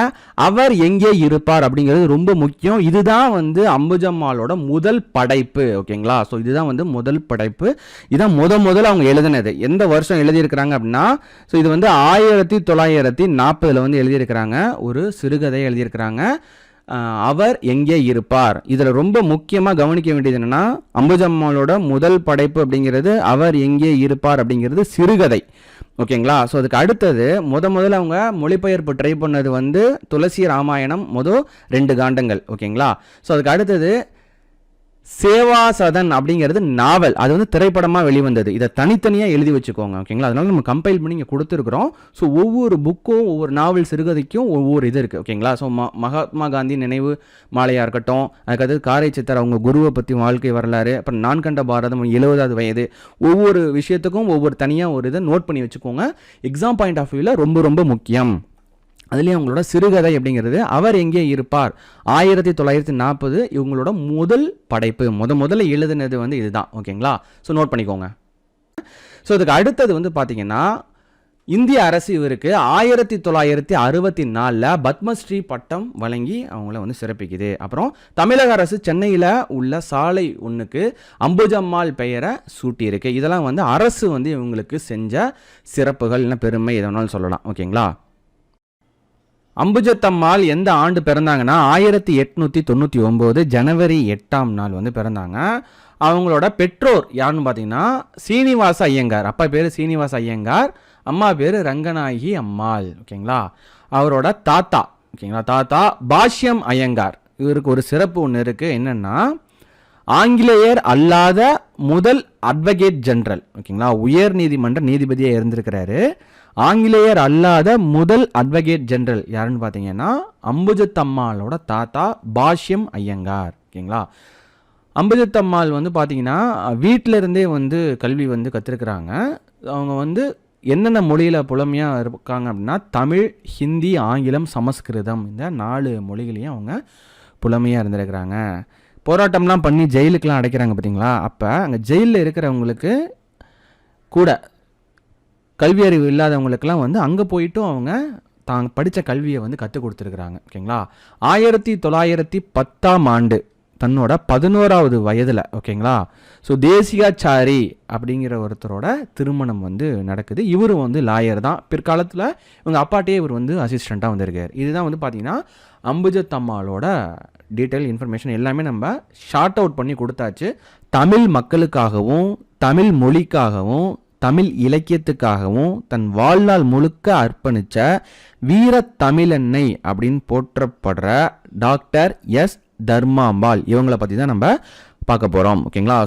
அவர் எங்கே இருப்பார் அப்படிங்கிறது ரொம்ப முக்கியம். இதுதான் வந்து அம்புஜம்மாளோட முதல் படைப்பு, ஓகேங்களா. ஸோ இதுதான் வந்து முதல் படைப்பு. இதான் முதல்ல அவங்க எழுதினது. எந்த வருஷம் எழுதியிருக்கிறாங்க அப்படின்னா, ஸோ இது வந்து 1940 வந்து எழுதியிருக்கிறாங்க. ஒரு சிறுகதை எழுதியிருக்கிறாங்க, அவர் எங்கே இருப்பார். இதில் ரொம்ப முக்கியமாக கவனிக்க வேண்டியது என்னென்னா, அம்புஜம்மாளோட முதல் படைப்பு அப்படிங்கிறது அவர் எங்கே இருப்பார் அப்படிங்கிறது சிறுகதை, ஓகேங்களா. ஸோ அதுக்கு அடுத்தது முதல்ல அவங்க மொழிபெயர்ப்பு ட்ரை பண்ணது வந்து துளசி ராமாயணம் 2 காண்டங்கள், ஓகேங்களா. ஸோ அதுக்கு அடுத்தது சேவாசதன் அப்படிங்கிறது நாவல், அது வந்து திரைப்படமாக வெளிவந்தது. இதை தனித்தனியாக எழுதி வச்சுக்கோங்க, ஓகேங்களா. அதனால நம்ம கம்பைல் பண்ணி இங்கே கொடுத்துருக்குறோம். ஸோ ஒவ்வொரு புக்கும் ஒவ்வொரு நாவல் சிறுகதைக்கும் ஒவ்வொரு இது இருக்குது, ஓகேங்களா. ஸோ மகாத்மா காந்தி நினைவு மாலையாக இருக்கட்டும், அதுக்கடுத்து காரை சித்தர் அவங்க குருவை பற்றி வாழ்க்கை வரலாறு, அப்புறம் நான் கண்ட பாரதம் 70வது வயது, ஒவ்வொரு விஷயத்துக்கும் ஒவ்வொரு தனியாக ஒரு இதை நோட் பண்ணி வச்சுக்கோங்க. எக்ஸாம் பாயிண்ட் ஆஃப் வியூவில் ரொம்ப ரொம்ப முக்கியம். அதுலேயும் அவங்களோட சிறுகதை அப்படிங்கிறது அவர் எங்கே இருப்பார் 1940 இவங்களோட முதல் படைப்பு. முதல்ல எழுதுனது வந்து இதுதான், ஓகேங்களா. ஸோ நோட் பண்ணிக்கோங்க. ஸோ இதுக்கு அடுத்தது வந்து பார்த்தீங்கன்னா, இந்திய அரசு இவருக்கு 1964 பத்மஸ்ரீ பட்டம் வழங்கி அவங்கள வந்து சிறப்பிக்குது. அப்புறம் தமிழக அரசு சென்னையில் உள்ள சாலை ஒன்றுக்கு அம்புஜம்மாள் பெயரை சூட்டியிருக்கு. இதெல்லாம் வந்து அரசு வந்து இவங்களுக்கு செஞ்ச சிறப்புகள், இல்லை பெருமை, எதை வேணாலும் சொல்லலாம், ஓகேங்களா. அம்புஜத்தம்மாள் எந்த ஆண்டு பிறந்தாங்கன்னா 1899 ஜனவரி 8 வந்து பிறந்தாங்க. அவங்களோட பெற்றோர் யாருன்னு பார்த்தீங்கன்னா சீனிவாச ஐயங்கார். அப்பா பேர் சீனிவாச ஐயங்கார், அம்மா பேர் ரங்கநாயகி அம்மாள், ஓகேங்களா. அவரோட தாத்தா, ஓகேங்களா, தாத்தா பாஷ்யம் ஐயங்கார். இவருக்கு ஒரு சிறப்பு ஒன்று இருக்குது. என்னென்னா, ஆங்கிலேயர் அல்லாத முதல் அட்வொகேட் ஜெனரல், ஓகேங்களா. உயர் நீதிமன்ற நீதிபதியாக இருந்திருக்கிறாரு. ஆங்கிலேயர் அல்லாத முதல் அட்வொகேட் ஜெனரல் யாருன்னு பார்த்தீங்கன்னா அம்புஜத்தம்மாளோட தாத்தா பாஷ்யம் ஐயங்கார், ஓகேங்களா. அம்புஜத்தம்மாள் வந்து பார்த்தீங்கன்னா வீட்டில இருந்தே வந்து கல்வி வந்து கற்றுருக்குறாங்க. அவங்க வந்து என்னென்ன மொழியில் புலமையாக இருக்காங்க அப்படின்னா தமிழ், ஹிந்தி, ஆங்கிலம், சமஸ்கிருதம், இந்த 4 மொழிகளையும் அவங்க புலமையாக இருந்திருக்கிறாங்க. போராட்டம்லாம் பண்ணி ஜெயிலுக்கெலாம் அடைக்கிறாங்க பார்த்தீங்களா. அப்போ அங்கே ஜெயிலில் இருக்கிறவங்களுக்கு கூட கல்வி அறிவு இல்லாதவங்களுக்கெல்லாம் வந்து அங்கே போயிட்டும் அவங்க தாங்க படித்த கல்வியை வந்து கற்றுக் கொடுத்துருக்குறாங்க, ஓகேங்களா. 1910 தன்னோட 11வது வயதில், ஓகேங்களா, ஸோ தேசிகாச்சாரி அப்படிங்கிற ஒருத்தரோட திருமணம் வந்து நடக்குது. இவரும் வந்து லாயர் தான். பிற்காலத்தில் இவங்க அப்பாட்டே இவர் வந்து அசிஸ்டண்ட்டாக வந்திருக்கார். இதுதான் வந்து பார்த்திங்கன்னா அம்புஜத்தம்மாளோட டீட்டெயில் இன்ஃபர்மேஷன் எல்லாமே நம்ம ஷார்ட் அவுட் பண்ணி கொடுத்தாச்சு. தமிழ் மக்களுக்காகவும், தமிழ் மொழிக்காகவும், தமிழ் இலக்கியத்துக்காகவும் தன் வாழ்நாள் முழுக்க அர்ப்பணித்த வீர தமிழன்னை அப்படின்னு போற்றப்படுற டாக்டர் எஸ் தர்மாம்பாள், இவங்களை பற்றி தான் நம்ம பார்க்க போகிறோம், ஓகேங்களா.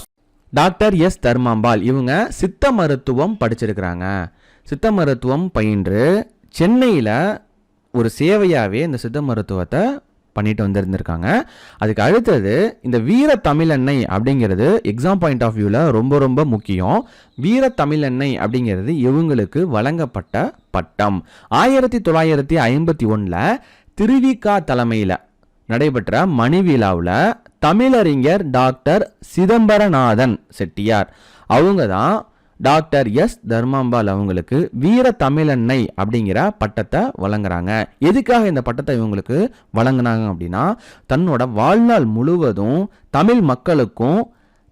டாக்டர் எஸ் தர்மாம்பாள் இவங்க சித்த மருத்துவம் படிச்சிருக்கிறாங்க. சித்த மருத்துவம் பயின்று சென்னையில் ஒரு சேவையாகவே இந்த சித்த மருத்துவத்தை பண்ணிட்டு வந்திருந்திருக்காங்க. அதுக்கு அடுத்தது இந்த வீர தமிழெண்ணை அப்படிங்கிறது எக்ஸாம் பாயிண்ட் ஆஃப் வியூவில் ரொம்ப ரொம்ப முக்கியம். வீர தமிழெண்ணை அப்படிங்கிறது இவங்களுக்கு வழங்கப்பட்ட பட்டம். 1951 திருவிகா தலைமையில் நடைபெற்ற மணிவிழாவில் தமிழறிஞர் டாக்டர் சிதம்பரநாதன் செட்டியார் அவங்க தான் டாக்டர் எஸ் தர்மாம்பாள் அவங்களுக்கு வீர தமிழன்னை அப்படிங்கிற பட்டத்தை வழங்குறாங்க. எதுக்காக இந்த பட்டத்தை இவங்களுக்கு வழங்கினாங்க அப்படின்னா, தன்னோட வாழ்நாள் முழுவதும் தமிழ் மக்களுக்கும்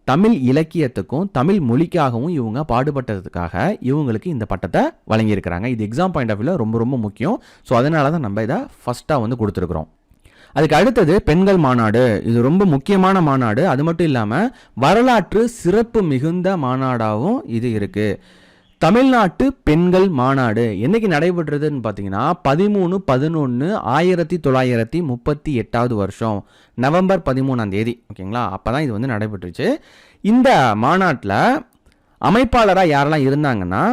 தமிழ் இலக்கியத்துக்கும் தமிழ் மொழிக்காகவும் இவங்க பாடுபட்டதுக்காக இவங்களுக்கு இந்த பட்டத்தை வழங்கியிருக்கிறாங்க. இது எக்ஸாம் பாயிண்ட் ஆஃப் வியூவில் ரொம்ப ரொம்ப முக்கியம். ஸோ அதனால தான் நம்ம இதை ஃபஸ்ட்டாக கொடுத்துருக்குறோம். அதுக்கு அடுத்தது பெண்கள் மாநாடு. இது ரொம்ப முக்கியமான மாநாடு. அது மட்டும் இல்லாமல் வரலாற்று சிறப்பு மிகுந்த மாநாடாகவும் இது இருக்குது. தமிழ்நாட்டு பெண்கள் மாநாடு என்னைக்கு நடைபெற்றதுன்னு பார்த்தீங்கன்னா 13/11/1938 நவம்பர் 13 ஓகேங்களா. அப்போ தான் இது நடைபெற்றுச்சு. இந்த மாநாட்டில் அமைப்பாளராக யாரெல்லாம் இருந்தாங்கன்னா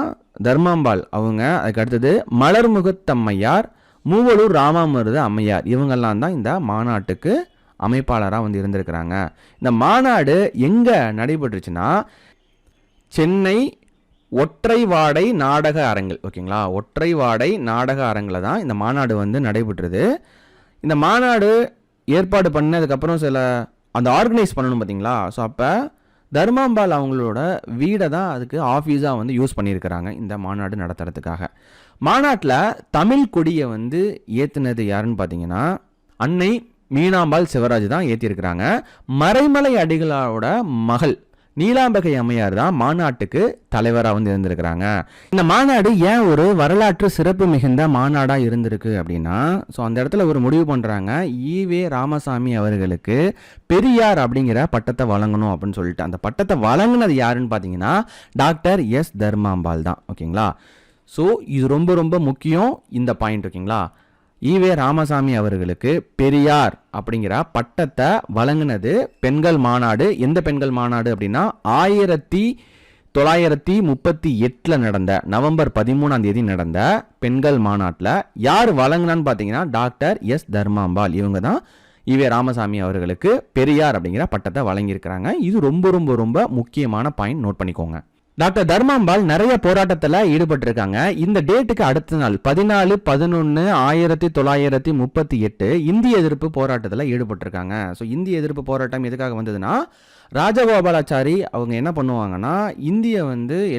தர்மாம்பாள் அவங்க, அதுக்கு அடுத்தது மலர்முகத்தம்மையார், மூவலூர் ராமாமிர்த அம்மையார், இவங்கெல்லாம் தான் இந்த மாநாட்டுக்கு அமைப்பாளராக இருந்திருக்கிறாங்க. இந்த மாநாடு எங்கே நடைபெற்றுச்சுன்னா சென்னை ஒற்றைவாடை நாடக அரங்கில், ஓகேங்களா. ஒற்றைவாடை நாடக அரங்கில் தான் இந்த மாநாடு நடைபெற்றது. இந்த மாநாடு ஏற்பாடு பண்ணதுக்கப்புறம் சில அந்த ஆர்கனைஸ் பண்ணணும் பார்த்தீங்களா. ஸோ அப்போ தர்மாம்பாள் அவங்களோட வீடை தான் அதுக்கு ஆஃபீஸாக யூஸ் பண்ணியிருக்கிறாங்க இந்த மாநாடு நடத்துறதுக்காக. மாநாட்டில் தமிழ் கொடியை ஏற்றுனது யாருன்னு பார்த்தீங்கன்னா அன்னை மீனாம்பாள் சிவராஜ் தான் ஏற்றிருக்கிறாங்க. மறைமலை அடிகளாரோட மகள் நீலாம்பகை அம்மையார் தான் மாநாட்டுக்கு தலைவராக இருந்திருக்கிறாங்க. இந்த மாநாடு ஏன் ஒரு வரலாற்று சிறப்பு மிகுந்த மாநாடாக இருந்திருக்கு அப்படின்னா, ஸோ அந்த இடத்துல ஒரு முடிவு பண்ணுறாங்க, ஈவே ராமசாமி அவர்களுக்கு பெரியார் அப்படிங்கிற பட்டத்தை வழங்கணும் அப்படின்னு சொல்லிட்டு. அந்த பட்டத்தை வழங்கினது யாருன்னு பார்த்தீங்கன்னா டாக்டர் எஸ் தர்மாம்பாள் தான், ஓகேங்களா. ஸோ இது ரொம்ப ரொம்ப முக்கியம் இந்த பாயிண்ட், ஓகேங்களா. ஈவே ராமசாமி அவர்களுக்கு பெரியார் அப்படிங்கிற பட்டத்தை வழங்கினது பெண்கள் மாநாடு. எந்த பெண்கள் மாநாடு அப்படின்னா 1938 நடந்த நவம்பர் 13 நடந்த பெண்கள் மாநாட்டில் யார் வழங்கினான்னு பார்த்தீங்கன்னா டாக்டர் எஸ் தர்மாம்பாள். இவங்க தான் ஈவே ராமசாமி அவர்களுக்கு பெரியார் அப்படிங்கிற பட்டத்தை வழங்கியிருக்கிறாங்க. இது ரொம்ப ரொம்ப ரொம்ப முக்கியமான பாயிண்ட், நோட் பண்ணிக்கோங்க. டாக்டர் தர்மாம்பாள் நிறைய போராட்டத்தில் ஈடுபட்டிருக்காங்க. இந்த டேட்டுக்கு அடுத்த நாள் 14/11/1938 இந்திய எதிர்ப்பு போராட்டத்தில் ஈடுபட்டிருக்காங்க. ஸோ இந்திய எதிர்ப்பு போராட்டம் எதுக்காக வந்ததுன்னா, ராஜகோபாலாச்சாரி அவங்க என்ன பண்ணுவாங்கன்னா, இந்திய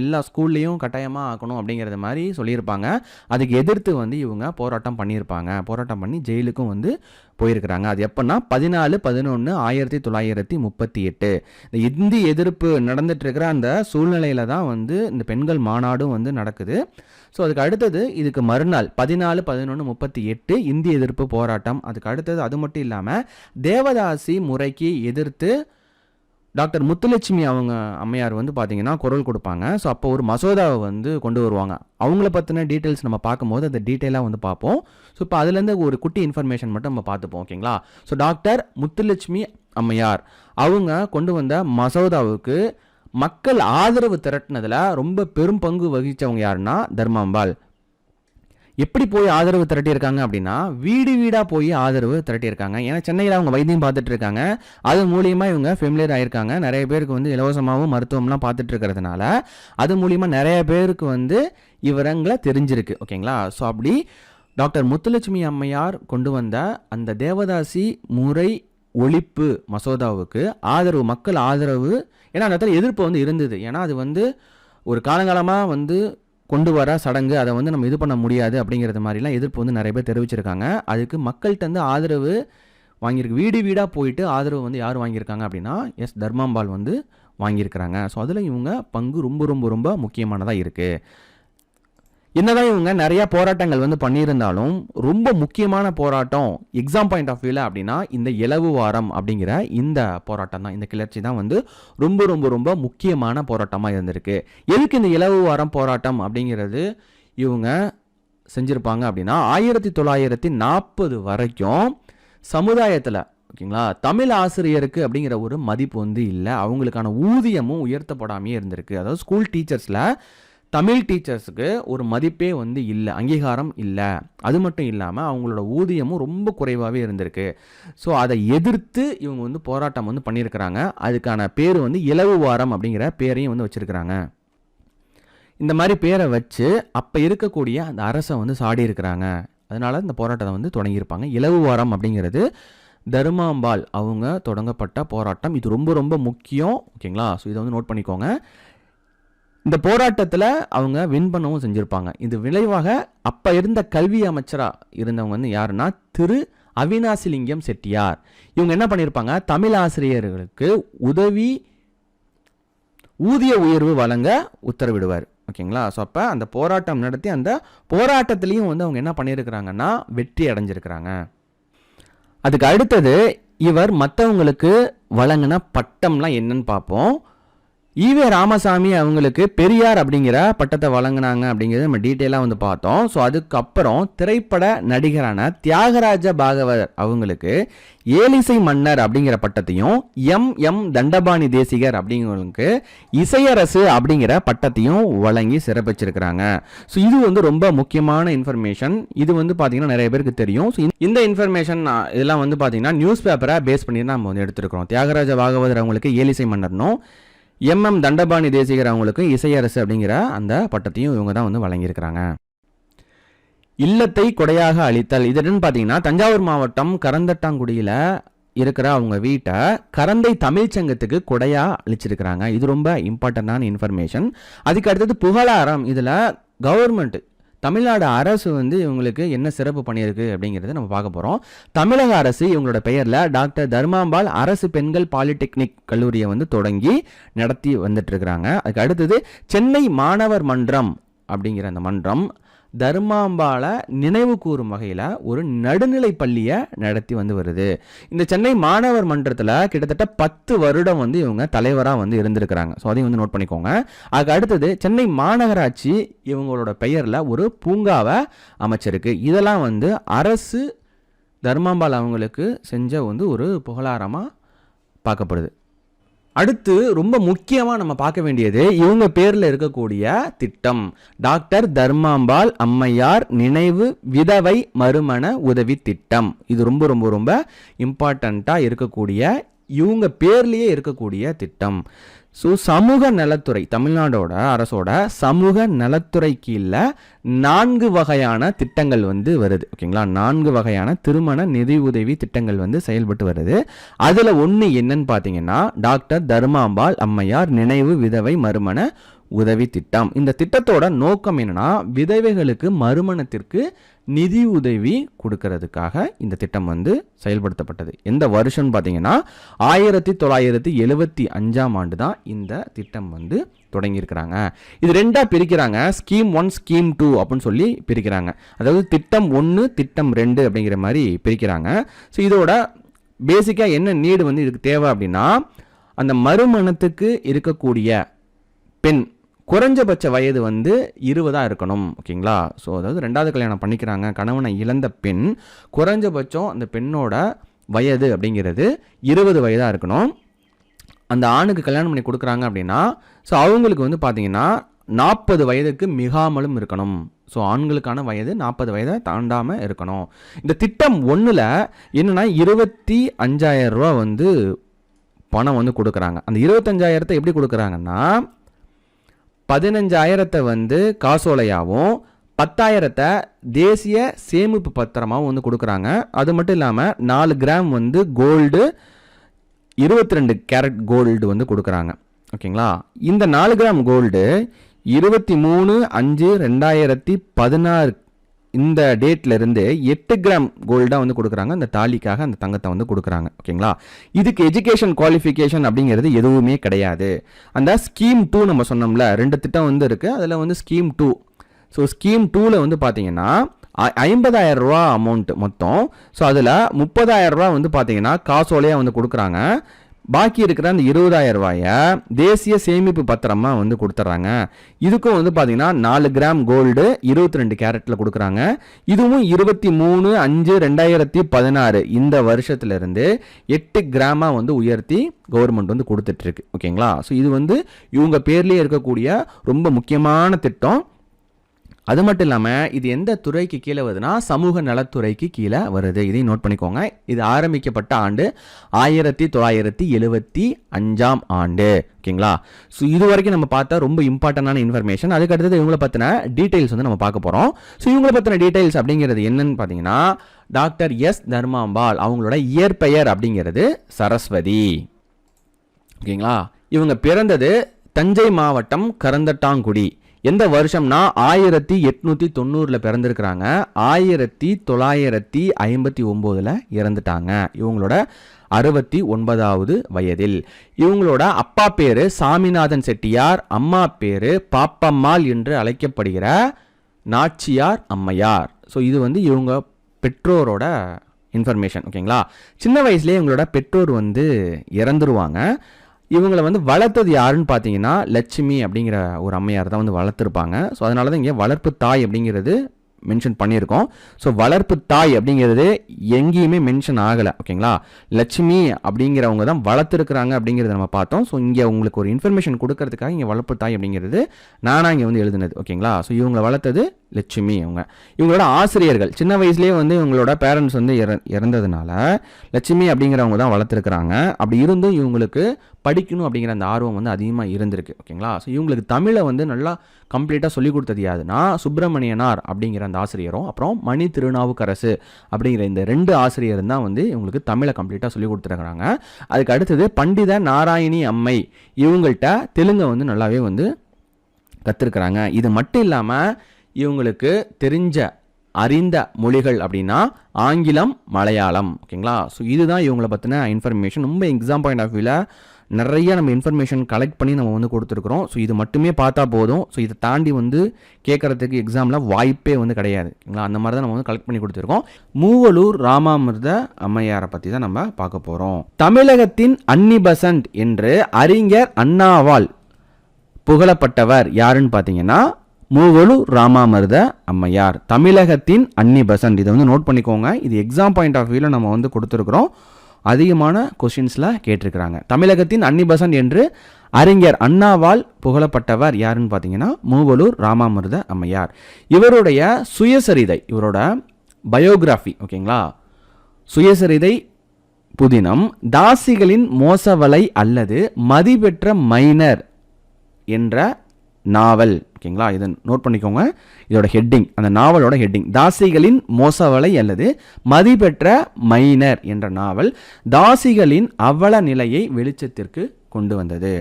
எல்லா ஸ்கூல்லையும் கட்டாயமாக ஆக்கணும் அப்படிங்கிறது மாதிரி சொல்லியிருப்பாங்க. அதுக்கு எதிர்த்து இவங்க போராட்டம் பண்ணியிருப்பாங்க. போராட்டம் பண்ணி ஜெயிலுக்கும் போயிருக்கிறாங்க. அது எப்போன்னா 14/11/1938 இந்த இந்திய எதிர்ப்பு நடந்துட்டு இருக்கிற அந்த சூழ்நிலையில தான் இந்த பெண்கள் மாநாடும் நடக்குது. ஸோ அதுக்கு அடுத்தது இதுக்கு மறுநாள் 14/11/38 இந்திய எதிர்ப்பு போராட்டம். அதுக்கு அடுத்தது அது மட்டும் இல்லாமல் தேவதாசி முறைக்கு எதிர்த்து டாக்டர் முத்துலட்சுமி அவங்க அம்மையார் பார்த்தீங்கன்னா குரல் கொடுப்பாங்க. ஸோ அப்போ ஒரு மசோதாவை கொண்டு வருவாங்க. அவங்கள பற்றின டீட்டெயில்ஸ் நம்ம பார்க்கும்போது அந்த டீட்டெயிலாக பார்ப்போம். ஸோ இப்போ அதுலேருந்து ஒரு குட்டி இன்ஃபர்மேஷன் மட்டும் நம்ம பார்த்துப்போம், ஓகேங்களா. ஸோ டாக்டர் முத்துலட்சுமி அம்மையார் அவங்க கொண்டு வந்த மசோதாவுக்கு மக்கள் ஆதரவு திரட்டினதில் ரொம்ப பெரும் பங்கு வகித்தவங்க யாருன்னா தர்மாம்பாள். எப்படி போய் ஆதரவு திரட்டியிருக்காங்க அப்படின்னா, வீடு வீடாக போய் ஆதரவு திரட்டியிருக்காங்க. ஏன்னா சென்னையில் அவங்க வைத்தியம் பார்த்துட்டு இருக்காங்க. அது மூலியமாக இவங்க ஃபெமிலியர் ஆகியிருக்காங்க. நிறைய பேருக்கு இலவசமாகவும் மருத்துவம்லாம் பார்த்துட்டு இருக்கிறதுனால அது மூலியமாக நிறைய பேருக்கு இவரங்களை தெரிஞ்சிருக்கு, ஓகேங்களா. ஸோ அப்படி டாக்டர் முத்துலட்சுமி அம்மையார் கொண்டு வந்த அந்த தேவதாசி முறை ஒழிப்பு மசோதாவுக்கு ஆதரவு, மக்கள் ஆதரவு, ஏன்னா அந்த இடத்துல எதிர்ப்பு இருந்தது. ஏன்னா அது ஒரு காலங்காலமாக கொண்டு வர சடங்கு, அதை நம்ம இது பண்ண முடியாது அப்படிங்கிறது மாதிரிலாம் எதிர்ப்பு நிறைய பேர் தெரிவிச்சிருக்காங்க. அதுக்கு மக்கள்கிட்ட ஆதரவு வாங்கியிருக்கு. வீடு வீடாக போயிட்டு ஆதரவு யார் வாங்கியிருக்காங்க அப்படின்னா எஸ் தர்மாம்பாள் வாங்கியிருக்கிறாங்க. ஸோ அதில் இவங்க பங்கு ரொம்ப ரொம்ப ரொம்ப முக்கியமானதாக இருக்குது. என்னதான் இவங்க நிறைய போராட்டங்கள் பண்ணியிருந்தாலும் ரொம்ப முக்கியமான போராட்டம் எக்ஸாம் பாயிண்ட் ஆஃப் வியூவில் அப்படின்னா இந்த இலவு வாரம் அப்படிங்கிற இந்த போராட்டம் தான், இந்த கிளர்ச்சி தான் ரொம்ப ரொம்ப ரொம்ப முக்கியமான போராட்டமாக இருந்திருக்கு. எதுக்கு இந்த இலவு வாரம் போராட்டம் அப்படிங்கிறது இவங்க செஞ்சுருப்பாங்க அப்படின்னா 1940 வரைக்கும் சமுதாயத்தில், ஓகேங்களா, தமிழ் ஆசிரியருக்கு அப்படிங்கிற ஒரு மதிப்பு இல்லை. அவங்களுக்கான ஊதியமும் உயர்த்தப்படாமையே இருந்திருக்கு. அதாவது ஸ்கூல் டீச்சர்ஸில் தமிழ் டீச்சர்ஸுக்கு ஒரு மதிப்பே வந்து இல்லை, அங்கீகாரம் இல்லை. அது மட்டும் இல்லாமல் அவங்களோட ஊதியமும் ரொம்ப குறைவாகவே இருந்திருக்கு. ஸோ அதை எதிர்த்து இவங்க வந்து போராட்டம் வந்து பண்ணியிருக்கிறாங்க. அதுக்கான பேர் வந்து இலவு வாரம் அப்படிங்கிற பேரையும் வந்து வச்சுருக்கிறாங்க. இந்த மாதிரி பேரை வச்சு அப்போ இருக்கக்கூடிய அந்த அரசை வந்து சாடி இருக்கிறாங்க. அதனால் இந்த போராட்டத்தை வந்து தொடங்கியிருப்பாங்க. இலவு வாரம் அப்படிங்கிறது தர்மாம்பாள் அவங்க தொடங்கப்பட்ட போராட்டம். இது ரொம்ப ரொம்ப முக்கியம். ஓகேங்களா? ஸோ இதை வந்து நோட் பண்ணிக்கோங்க. இந்த போராட்டத்தில் அவங்க வின் பண்ணவும் செஞ்சுருப்பாங்க. இது விளைவாக அப்போ இருந்த கல்வி அமைச்சராக இருந்தவங்க வந்து யாருன்னா திரு அவினாசிலிங்கம் செட்டியார். இவங்க என்ன பண்ணியிருப்பாங்க, தமிழ் ஆசிரியர்களுக்கு ஊதிய உயர்வு வழங்க உத்தரவிடுவார். ஓகேங்களா? ஸோ அப்போ அந்த போராட்டம் நடத்தி அந்த போராட்டத்திலையும் வந்து அவங்க என்ன பண்ணியிருக்கிறாங்கன்னா வெற்றி அடைஞ்சிருக்கிறாங்க. அதுக்கு அடுத்தது இவர் மற்றவங்களுக்கு வழங்கின பட்டம்லாம் என்னன்னு பார்ப்போம். ஈவே ராமசாமி அவங்களுக்கு பெரியார் அப்படிங்கிற பட்டத்தை வழங்கினாங்க அப்படிங்கிறது நம்ம டீட்டெயிலாக வந்து பார்த்தோம். ஸோ அதுக்கப்புறம் திரைப்பட நடிகரான தியாகராஜ பாகவதர் அவங்களுக்கு ஏலிசை மன்னர் அப்படிங்கிற பட்டத்தையும், எம் தண்டபாணி தேசிகர் அப்படிங்கிறவங்களுக்கு இசையரசு அப்படிங்கிற பட்டத்தையும் வழங்கி சிறப்பிச்சிருக்கிறாங்க. ஸோ இது வந்து ரொம்ப முக்கியமான இன்ஃபர்மேஷன். இது வந்து பார்த்தீங்கன்னா நிறைய பேருக்கு தெரியும். ஸோ இந்த இன்ஃபர்மேஷன் இதெல்லாம் வந்து பார்த்தீங்கன்னா நியூஸ் பேப்பரை பேஸ் பண்ணி தான் நம்ம வந்து எடுத்துருக்கிறோம். தியாகராஜ பாகவதர் அவங்களுக்கு ஏலிசை மன்னர்னும், எம் தண்டபாணி தேசிகர் அவங்களுக்கு இசையரசு அப்படிங்கிற அந்த பட்டத்தையும் இவங்க தான் வந்து வழங்கியிருக்கிறாங்க. இல்லத்தை கொடையாக அளித்தல், இது என்னன்னு பார்த்தீங்கன்னா தஞ்சாவூர் மாவட்டம் கரந்தட்டாங்குடியில் இருக்கிற அவங்க வீட்டை கரந்தை தமிழ்ச்சங்கத்துக்கு கொடையாக அளிச்சிருக்கிறாங்க. இது ரொம்ப இம்பார்ட்டண்டான இன்ஃபர்மேஷன். அதுக்கு அடுத்தது புகழாரம். இதில் கவர்மெண்ட் தமிழ்நாடு அரசு வந்து இவங்களுக்கு என்ன சிறப்பு பண்ணியிருக்கு அப்படிங்கிறத நம்ம பார்க்க போகிறோம். தமிழக அரசு இவங்களோட பெயரில் டாக்டர் தர்மாம்பாள் அரசு பெண்கள் பாலிடெக்னிக் கல்லூரியை வந்து தொடங்கி நடத்தி வந்துட்டு இருக்கிறாங்க. அதுக்கு அடுத்தது சென்னை மாணவர் மன்றம் அப்படிங்கிற அந்த மன்றம் தர்மாம்பாளை நினைவு கூறும் வகையில் ஒரு நடுநிலை பள்ளியை நடத்தி வந்து வருது. இந்த சென்னை மாணவர் மன்றத்தில் கிட்டத்தட்ட 10 வருடம் வந்து இவங்க தலைவராக வந்து இருந்திருக்கிறாங்க. ஸோ அதையும் வந்து நோட் பண்ணிக்கோங்க. அதுக்கு அடுத்தது சென்னை மாநகராட்சி இவங்களோட பெயரில் ஒரு பூங்காவை அமைச்சிருக்கு. இதெல்லாம் வந்து அரசு தர்மாம்பாள் அவங்களுக்கு செஞ்ச வந்து ஒரு புகழாரமாக பார்க்கப்படுது. அடுத்து ரொம்ப முக்கியமாக நம்ம பார்க்க வேண்டியது இவங்க பேரில் இருக்கக்கூடிய திட்டம், டாக்டர் தர்மாம்பாள் அம்மையார் நினைவு விதவை மறுமண உதவி திட்டம். இது ரொம்ப ரொம்ப ரொம்ப இம்பார்ட்டண்ட்டாக இருக்கக்கூடிய இவங்க பேர்லேயே இருக்கக்கூடிய திட்டம். ஸோ சமூக நலத்துறை, தமிழ்நாடோட அரசோட சமூக நலத்துறை கீழே 4 வகையான திட்டங்கள் வந்து வருது. ஓகேங்களா? 4 வகையான திருமண நிதி உதவி திட்டங்கள் வந்து செயல்பட்டு வருது. அதில் ஒன்று என்னன்னு பார்த்தீங்கன்னா டாக்டர் தர்மாம்பாள் அம்மையார் நினைவு விதவை மறுமண உதவி திட்டம். இந்த திட்டத்தோட நோக்கம் என்னன்னா விதவைகளுக்கு மறுமணத்திற்கு நிதி உதவி கொடுக்கறதுக்காக இந்த திட்டம் வந்து செயல்படுத்தப்பட்டது. எந்த வருஷம்னு பார்த்தீங்கன்னா 1975ஆம் ஆண்டு தான் இந்த திட்டம் வந்து தொடங்கியிருக்கிறாங்க. இது 2ஆக பிரிக்கிறாங்க. ஸ்கீம் 1 ஸ்கீம் 2 அப்படின்னு சொல்லி பிரிக்கிறாங்க. அதாவது திட்டம் 1 திட்டம் 2 அப்படிங்கிற மாதிரி பிரிக்கிறாங்க. ஸோ இதோட பேசிக்காக என்ன நீடு வந்து இதுக்கு தேவை அப்படின்னா அந்த மறுமணத்துக்கு இருக்கக்கூடிய பெண் குறைஞ்சபட்ச வயது வந்து 20 இருக்கணும். ஓகேங்களா? ஸோ அதாவது 2வது கல்யாணம் பண்ணிக்கிறாங்க, கணவனை இழந்த பெண் குறைஞ்சபட்சம் அந்த பெண்ணோட வயது அப்படிங்கிறது 20 வயதாக இருக்கணும். அந்த ஆணுக்கு கல்யாணம் பண்ணி கொடுக்குறாங்க அப்படின்னா ஸோ அவங்களுக்கு வந்து பார்த்தீங்கன்னா 40 வயதுக்கு மிகாமலும் இருக்கணும். ஸோ ஆண்களுக்கான வயது 40 வயதை தாண்டாமல் இருக்கணும். இந்த திட்டம் 1ல் என்னென்னா 25,000 ரூபா வந்து பணம் வந்து கொடுக்குறாங்க. அந்த 25,000 எப்படி கொடுக்குறாங்கன்னா 15,000 வந்து காசோலையாகவும் 10,000 தேசிய சேமிப்பு பத்திரமாகவும் வந்து கொடுக்குறாங்க. அது மட்டும் இல்லாமல் 4 கிராம் வந்து கோல்டு, 22 கேரட் கோல்டு வந்து கொடுக்குறாங்க. ஓகேங்களா? இந்த 4 கிராம் கோல்டு 23/5/2016 இந்த டேட்ல இருந்து 8 கிராம் கோல்டாக வந்து கொடுக்குறாங்க. அந்த தாலிக்காக அந்த தங்கத்தை வந்து கொடுக்குறாங்க. ஓகேங்களா? இதுக்கு எஜுகேஷன் குவாலிஃபிகேஷன் அப்படிங்கிறது எதுவுமே கிடையாது. அந்த ஸ்கீம் 2 நம்ம சொன்னோம்ல, 2 திட்டம் வந்து இருக்குது. அதில் வந்து ஸ்கீம் 2. ஸோ ஸ்கீம் 2ல் வந்து பார்த்தீங்கன்னா 50,000 ரூபா அமௌண்ட் மொத்தம். ஸோ அதில் 30,000 ரூபா வந்து பார்த்தீங்கன்னா காசோலையாக வந்து கொடுக்குறாங்க. பாக்கி இருக்கிற அந்த 20,000 ரூபாயை தேசிய சேமிப்பு பத்திரமா வந்து கொடுத்துட்றாங்க. இதுக்கும் வந்து பார்த்தீங்கன்னா 4 கிராம் கோல்டு 22 கேரட்டில் கொடுக்குறாங்க. இதுவும் 23/5/2016 இந்த வருஷத்துலேருந்து 8 கிராமாக வந்து உயர்த்தி கவர்மெண்ட் வந்து கொடுத்துட்ருக்கு. ஓகேங்களா? ஸோ இது வந்து இவங்க பேர்லேயே இருக்கக்கூடிய ரொம்ப முக்கியமான திட்டம். அது மட்டும் இல்லாமல் இது எந்த துறைக்கு கீழே வருதுன்னா சமூக நலத்துறைக்கு கீழே வருது. இதையும் நோட் பண்ணிக்கோங்க. இது ஆரம்பிக்கப்பட்ட ஆண்டு 1975 ஆண்டு. ஓகேங்களா? ஸோ இது வரைக்கும் நம்ம பார்த்தா ரொம்ப இம்பார்ட்டண்டான இன்ஃபர்மேஷன். அதுக்கு அடுத்தது இவங்களை பற்றின டீட்டெயில்ஸ் வந்து நம்ம பார்க்க போகிறோம். ஸோ இவங்களை பற்றின டீட்டெயில்ஸ் அப்படிங்கிறது என்னன்னு பார்த்தீங்கன்னா டாக்டர் எஸ் தர்மாம்பாள், அவங்களோட இயற்பெயர் அப்படிங்கிறது சரஸ்வதி. ஓகேங்களா? இவங்க பிறந்தது தஞ்சை மாவட்டம் கரந்தட்டாங்குடி. எந்த வருஷம்னா 1890 பிறந்திருக்கிறாங்க. 1959 இறந்துட்டாங்க. இவங்களோட 69வது வயதில். இவங்களோட அப்பா பேரு சாமிநாதன் செட்டியார், அம்மா பேரு பாப்பம்மாள் என்று அழைக்கப்படுகிற நாச்சியார் அம்மையார். ஸோ இது வந்து இவங்க பெற்றோரோட இன்ஃபர்மேஷன். ஓகேங்களா? சின்ன வயசுலேயே இவங்களோட பெற்றோர் வந்து இறந்துருவாங்க. இவங்களை வந்து வளர்த்தது யாருன்னு பார்த்தீங்கன்னா லட்சுமி அப்படிங்கிற ஒரு அம்மையார் தான் வந்து வளர்த்துருப்பாங்க. ஸோ அதனால தான் இங்கே வளர்ப்பு தாய் அப்படிங்கிறது மென்ஷன் பண்ணியிருக்கோம். ஸோ வளர்ப்பு தாய் அப்படிங்கிறது எங்கேயுமே மென்ஷன் ஆகலை. ஓகேங்களா? லட்சுமி அப்படிங்கிறவங்க தான் வளர்த்துருக்குறாங்க அப்படிங்கிறத நம்ம பார்த்தோம். ஸோ இங்கே உங்களுக்கு ஒரு இன்ஃபர்மேஷன் கொடுக்கறதுக்காக இங்கே வளர்ப்பு தாய் அப்படிங்கிறது நானாக இங்கே வந்து எழுதுனது. ஓகேங்களா? ஸோ இவங்களை வளர்த்தது லட்சுமி. இவங்களோட ஆசிரியர்கள் சின்ன வயசுலேயே வந்து இவங்களோட பேரண்ட்ஸ் வந்து இறந்ததுனால லட்சுமி அப்படிங்கிறவங்க தான் வளர்த்துருக்குறாங்க. அப்படி இருந்தும் இவங்களுக்கு படிக்கணும் அப்படிங்கிற அந்த ஆர்வம் வந்து அதிகமாக இருந்திருக்கு. ஓகேங்களா? ஸோ இவங்களுக்கு தமிழை வந்து நல்லா கம்ப்ளீட்டாக சொல்லிக் கொடுத்தது யாருன்னா சுப்பிரமணியனார் அப்படிங்கிற அந்த ஆசிரியரும் அப்புறம் மணி திருநாவுக்கரசு அப்படிங்கிற இந்த 2 ஆசிரியரும் தான் வந்து இவங்களுக்கு தமிழை கம்ப்ளீட்டாக சொல்லிக் கொடுத்துருக்குறாங்க. அதுக்கு அடுத்தது பண்டித நாராயணி அம்மை, இவங்கள்ட்ட தெலுங்கை வந்து நல்லாவே வந்து கற்றுருக்குறாங்க. இது மட்டும் இல்லாமல் இவங்களுக்கு தெரிஞ்ச அறிந்த மொழிகள் அப்படின்னா ஆங்கிலம், மலையாளம். ஓகேங்களா? ஸோ இதுதான் இவங்களை பற்றின இன்ஃபர்மேஷன். ரொம்ப எக்ஸாம் பாயிண்ட் ஆஃப் வியூவில் நிறைய நம்ம இன்ஃபர்மேஷன் கலெக்ட் பண்ணி நம்ம வந்து கொடுத்துருக்குறோம். ஸோ இது மட்டுமே பார்த்தா போதும். ஸோ இதை தாண்டி வந்து கேட்குறதுக்கு எக்ஸாமில் வாய்ப்பே வந்து கிடையாது. ஓகேங்களா? அந்த மாதிரி தான் நம்ம வந்து கலெக்ட் பண்ணி கொடுத்துருக்கோம். மூவலூர் ராமாமிர்த அம்மையாரை பற்றி தான் நம்ம பார்க்க போகிறோம். தமிழகத்தின் அன்னி பெசன்ட் என்று அறிஞர் அண்ணாவால் புகழப்பட்டவர் யாருன்னு பார்த்தீங்கன்னா மூவலூர் ராமாமிர்த அம்மையார். தமிழகத்தின் அன்னி பெசன்ட், இதை வந்து நோட் பண்ணிக்கோங்க. இது எக்ஸாம் பாயிண்ட் ஆஃப் வியூவில் நம்ம வந்து கொடுத்துருக்குறோம். அதிகமான கொஸ்டின்ஸில் கேட்டிருக்கிறாங்க. தமிழகத்தின் அன்னி பெசன்ட் என்று அறிஞர் அண்ணாவால் புகழப்பட்டவர் யாருன்னு பார்த்தீங்கன்னா மூவலூர் ராமாமிர்த அம்மையார். இவருடைய சுயசரிதை, இவரோட பயோகிராஃபி. ஓகேங்களா? சுயசரிதை புதினம் தாசிகளின் மோசவலை அல்லது மதிபெற்ற மைனர் என்ற நாவல். ஓகேங்களா? இதை நோட் பண்ணிக்கோங்க. இதோட ஹெட்டிங், அந்த நாவலோட ஹெட்டிங் தாசிகளின் மோசவலை அல்லது மதிபெற்ற மைனர் என்ற நாவல் தாசிகளின் அவல நிலையை வெளிச்சத்திற்கு கொண்டு வந்தது.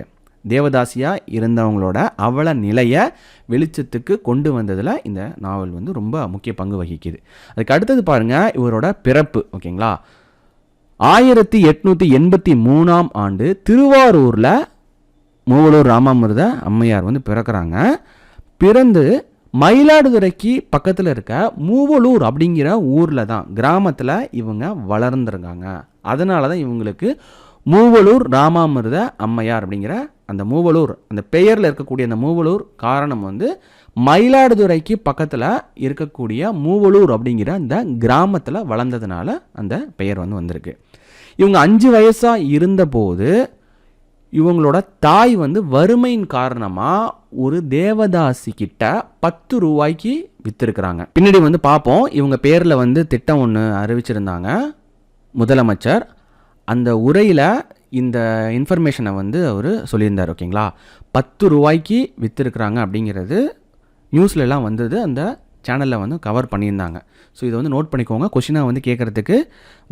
தேவதாசியா இருந்தவங்களோட அவல நிலையை வெளிச்சத்துக்கு கொண்டு வந்ததில் இந்த நாவல் வந்து ரொம்ப முக்கிய பங்கு வகிக்குது. அதுக்கு அடுத்தது பாருங்க இவரோட பிறப்பு. ஓகேங்களா? 1883 ஆண்டு திருவாரூரில் மூவலூர் ராமாமிர்த அம்மையார் வந்து பிறக்கிறாங்க. பிறந்து மயிலாடுதுறைக்கு பக்கத்தில் இருக்க மூவலூர் அப்படிங்கிற ஊரில் தான், கிராமத்தில் இவங்க வளர்ந்துருக்காங்க. அதனால தான் இவங்களுக்கு மூவலூர் ராமாமிர்த அம்மையார் அப்படிங்கிற அந்த மூவலூர், அந்த பெயரில் இருக்கக்கூடிய அந்த மூவலூர் காரணம் வந்து மயிலாடுதுறைக்கு பக்கத்தில் இருக்கக்கூடிய மூவலூர் அப்படிங்கிற அந்த கிராமத்தில் வளர்ந்ததுனால அந்த பெயர் வந்து வந்திருக்கு. இவங்க 5 வயசாக இருந்தபோது இவங்களோட தாய் வந்து வறுமையின் காரணமாக ஒரு தேவதாசி கிட்ட 10 ரூபாய்க்கு விற்றுருக்குறாங்க. பின்னாடி வந்து பார்ப்போம். இவங்க பேரில் வந்து திட்டம் ஒன்று அறிவிச்சிருந்தாங்க முதலமைச்சர். அந்த உரையில் இந்த இன்ஃபர்மேஷனை வந்து அவர் சொல்லியிருந்தார். ஓகேங்களா? 10 ரூபாய்க்கு விற்றுருக்குறாங்க அப்படிங்கிறது நியூஸ்லலாம் வந்தது, அந்த சேனலில் வந்து கவர் பண்ணியிருந்தாங்க. ஸோ இதை வந்து நோட் பண்ணிக்கோங்க. கொஷினாக வந்து கேட்குறதுக்கு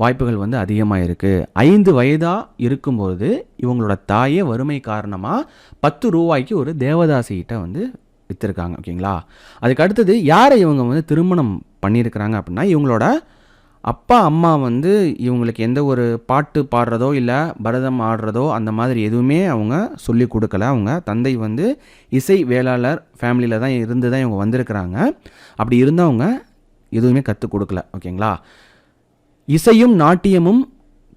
வாய்ப்புகள் வந்து அதிகமாக இருக்குது. 5 வயதாக இருக்கும்போது இவங்களோட தாயே வறுமை காரணமாக 10 ரூபாய்க்கு ஒரு தேவதாசிகிட்ட வந்து விற்றுருக்காங்க. ஓகேங்களா? அதுக்கு அடுத்தது யாரை இவங்க வந்து திருமணம் பண்ணியிருக்கிறாங்க அப்படின்னா இவங்களோட அப்பா அம்மா வந்து இவங்களுக்கு எந்த ஒரு பாட்டு பாடுறதோ இல்லை பரதம் ஆடுறதோ அந்த மாதிரி எதுவுமே அவங்க சொல்லி கொடுக்கல. அவங்க தந்தை வந்து இசை வேளாளர் ஃபேமிலியில் தான் இருந்து தான் இவங்க வந்திருக்கிறாங்க. அப்படி இருந்தவங்க எதுவுமே கற்றுக் கொடுக்கல. ஓகேங்களா? இசையும் நாட்டியமும்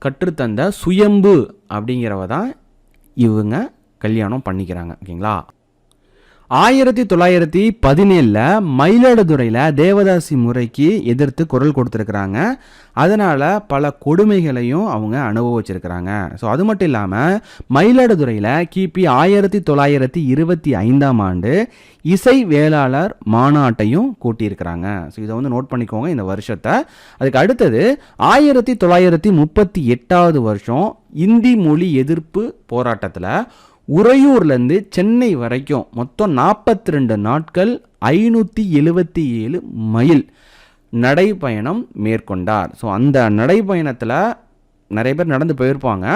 கற்றுத்தந்த சுயம்பு அப்படிங்கிறவ தான் இவங்க கல்யாணம் பண்ணிக்கிறாங்க. ஓகேங்களா. 1917 மயிலாடுதுறையில் தேவதாசி முறைக்கு எதிர்த்து குரல் கொடுத்துருக்குறாங்க. அதனால் பல கொடுமைகளையும் அவங்க அனுபவிச்சிருக்கிறாங்க. ஸோ அது மட்டும் இல்லாமல் மயிலாடுதுறையில் கிபி 1925 இசை வேளாளர் மாநாட்டையும் கூட்டியிருக்கிறாங்க. ஸோ இதை வந்து நோட் பண்ணிக்கோங்க இந்த வருஷத்தை. அதுக்கு அடுத்தது 1938 இந்தி மொழி எதிர்ப்பு போராட்டத்தில் உறையூர்லேருந்து சென்னை வரைக்கும் மொத்தம் 42 நாட்கள் 577 மைல் நடைப்பயணம் மேற்கொண்டார். ஸோ அந்த நடைப்பயணத்தில் நிறைய பேர் நடந்து போயிருப்பாங்க.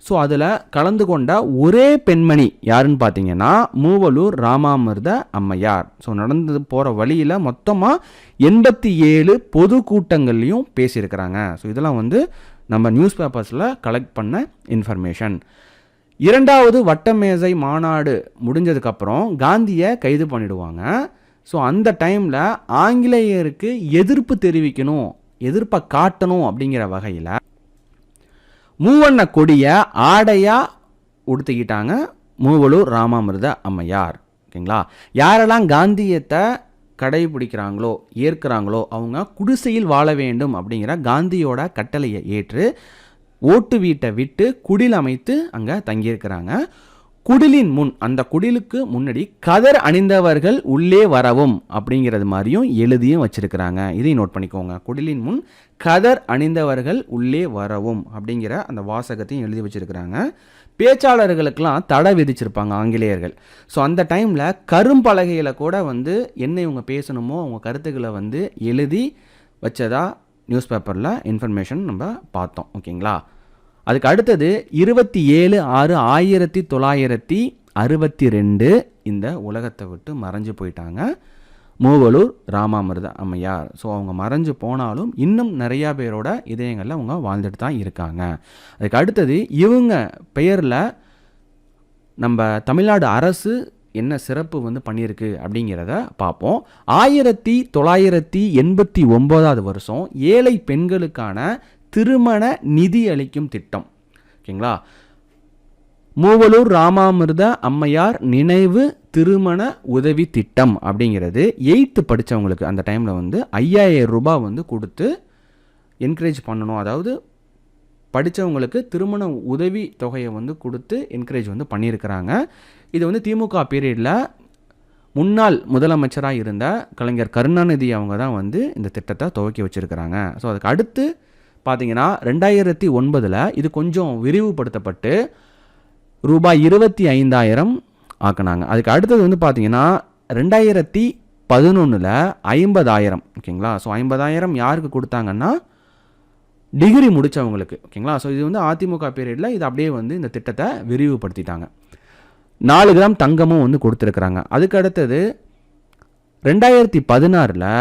ஸோ அதில் கலந்து கொண்ட ஒரே பெண்மணி யாருன்னு பார்த்தீங்கன்னா மூவலூர் ராமாமிர்த அம்மையார். ஸோ நடந்து போகிற வழியில் மொத்தமாக 87 பொதுக்கூட்டங்கள்லையும் பேசியிருக்கிறாங்க. ஸோ இதெல்லாம் வந்து நம்ம நியூஸ் பேப்பர்ஸில் கலெக்ட் பண்ண இன்ஃபர்மேஷன். 2வது வட்டமேசை மாநாடு முடிஞ்சதுக்கப்புறம் காந்தியை கைது பண்ணிடுவாங்க. ஸோ அந்த டைமில் ஆங்கிலேயருக்கு எதிர்ப்பு தெரிவிக்கணும், எதிர்ப்பை காட்டணும் அப்படிங்கிற வகையில் மூவண்ண கொடியை ஆடையாக உடுத்திக்கிட்டாங்க மூவலூர் ராமாமிர்த அம்மையார். ஓகேங்களா. யாரெல்லாம் காந்தியத்தை கடைபிடிக்கிறாங்களோ ஏற்கிறாங்களோ அவங்க குடிசையில் வாழ வேண்டும் அப்படிங்கிற காந்தியோட கட்டளையை ஏற்று ஓட்டு வீட்டை விட்டு குடில் அமைத்து அங்கே தங்கியிருக்கிறாங்க. குடிலின் முன், அந்த குடிலுக்கு முன்னாடி கதர் அணிந்தவர்கள் உள்ளே வரவும் அப்படிங்கிறது மாதிரியும் எழுதியும் வச்சிருக்கிறாங்க. இதையும் நோட் பண்ணிக்கோங்க. குடிலின் முன் கதர் அணிந்தவர்கள் உள்ளே வரவும் அப்படிங்கிற அந்த வாசகத்தையும் எழுதி வச்சிருக்கிறாங்க. பேச்சாளர்களுக்கெல்லாம் தடை விதிச்சிருப்பாங்க ஆங்கிலேயர்கள். ஸோ அந்த டைமில் கரும்பலகையில் கூட வந்து என்ன இவங்க பேசணுமோ அவங்க கருத்துக்களை வந்து எழுதி வச்சதா நியூஸ் பேப்பரில் இன்ஃபர்மேஷன் நம்ம பார்த்தோம். ஓகேங்களா. அதுக்கு அடுத்தது 27/6/1962 இந்த உலகத்தை விட்டு மறைஞ்சு போயிட்டாங்க மூவலூர் ராமாமிர்த அம்மையார். ஸோ அவங்க மறைஞ்சு போனாலும் இன்னும் நிறையா பேரோட இதயங்களில் அவங்க வாழ்ந்துட்டு தான் இருக்காங்க. அதுக்கு அடுத்தது இவங்க பெயரில் நம்ம தமிழ்நாடு அரசு என்ன சிறப்பு வந்து பண்ணியிருக்கு அப்படிங்கிறத பார்ப்போம். 1989 ஏழை பெண்களுக்கான திருமண நிதி அளிக்கும் திட்டம். ஓகேங்களா. மூவலூர் ராமாமிர்த அம்மையார் நினைவு திருமண உதவி திட்டம் அப்படிங்கிறது 8th படித்தவங்களுக்கு அந்த டைமில் வந்து 5000 ரூபாய் வந்து கொடுத்து என்கரேஜ் பண்ணணும். அதாவது படித்தவங்களுக்கு திருமண உதவி தொகையை வந்து கொடுத்து என்கரேஜ் வந்து பண்ணியிருக்கிறாங்க. இது வந்து திமுக பீரியடில் முன்னாள் முதலமைச்சராக இருந்த கலைஞர் கருணாநிதி அவங்க தான் வந்து இந்த திட்டத்தை துவக்கி வச்சுருக்கிறாங்க. ஸோ அதுக்கு அடுத்து பார்த்தீங்கன்னா 2009 இது கொஞ்சம் விரிவுபடுத்தப்பட்டு ரூபாய் 25,000 ஆக்கினாங்க. அதுக்கு அடுத்தது வந்து பார்த்தீங்கன்னா 2011 50,000. ஓகேங்களா. ஸோ 50,000 யாருக்கு கொடுத்தாங்கன்னா டிகிரி முடித்தவங்களுக்கு. ஓகேங்களா. ஸோ இது வந்து அதிமுக பீரியடில் இது அப்படியே வந்து இந்த திட்டத்தை விரிவுபடுத்திட்டாங்க. 4 கிராம் தங்கமும் வந்து கொடுத்துருக்குறாங்க. அதுக்கு அடுத்தது 2016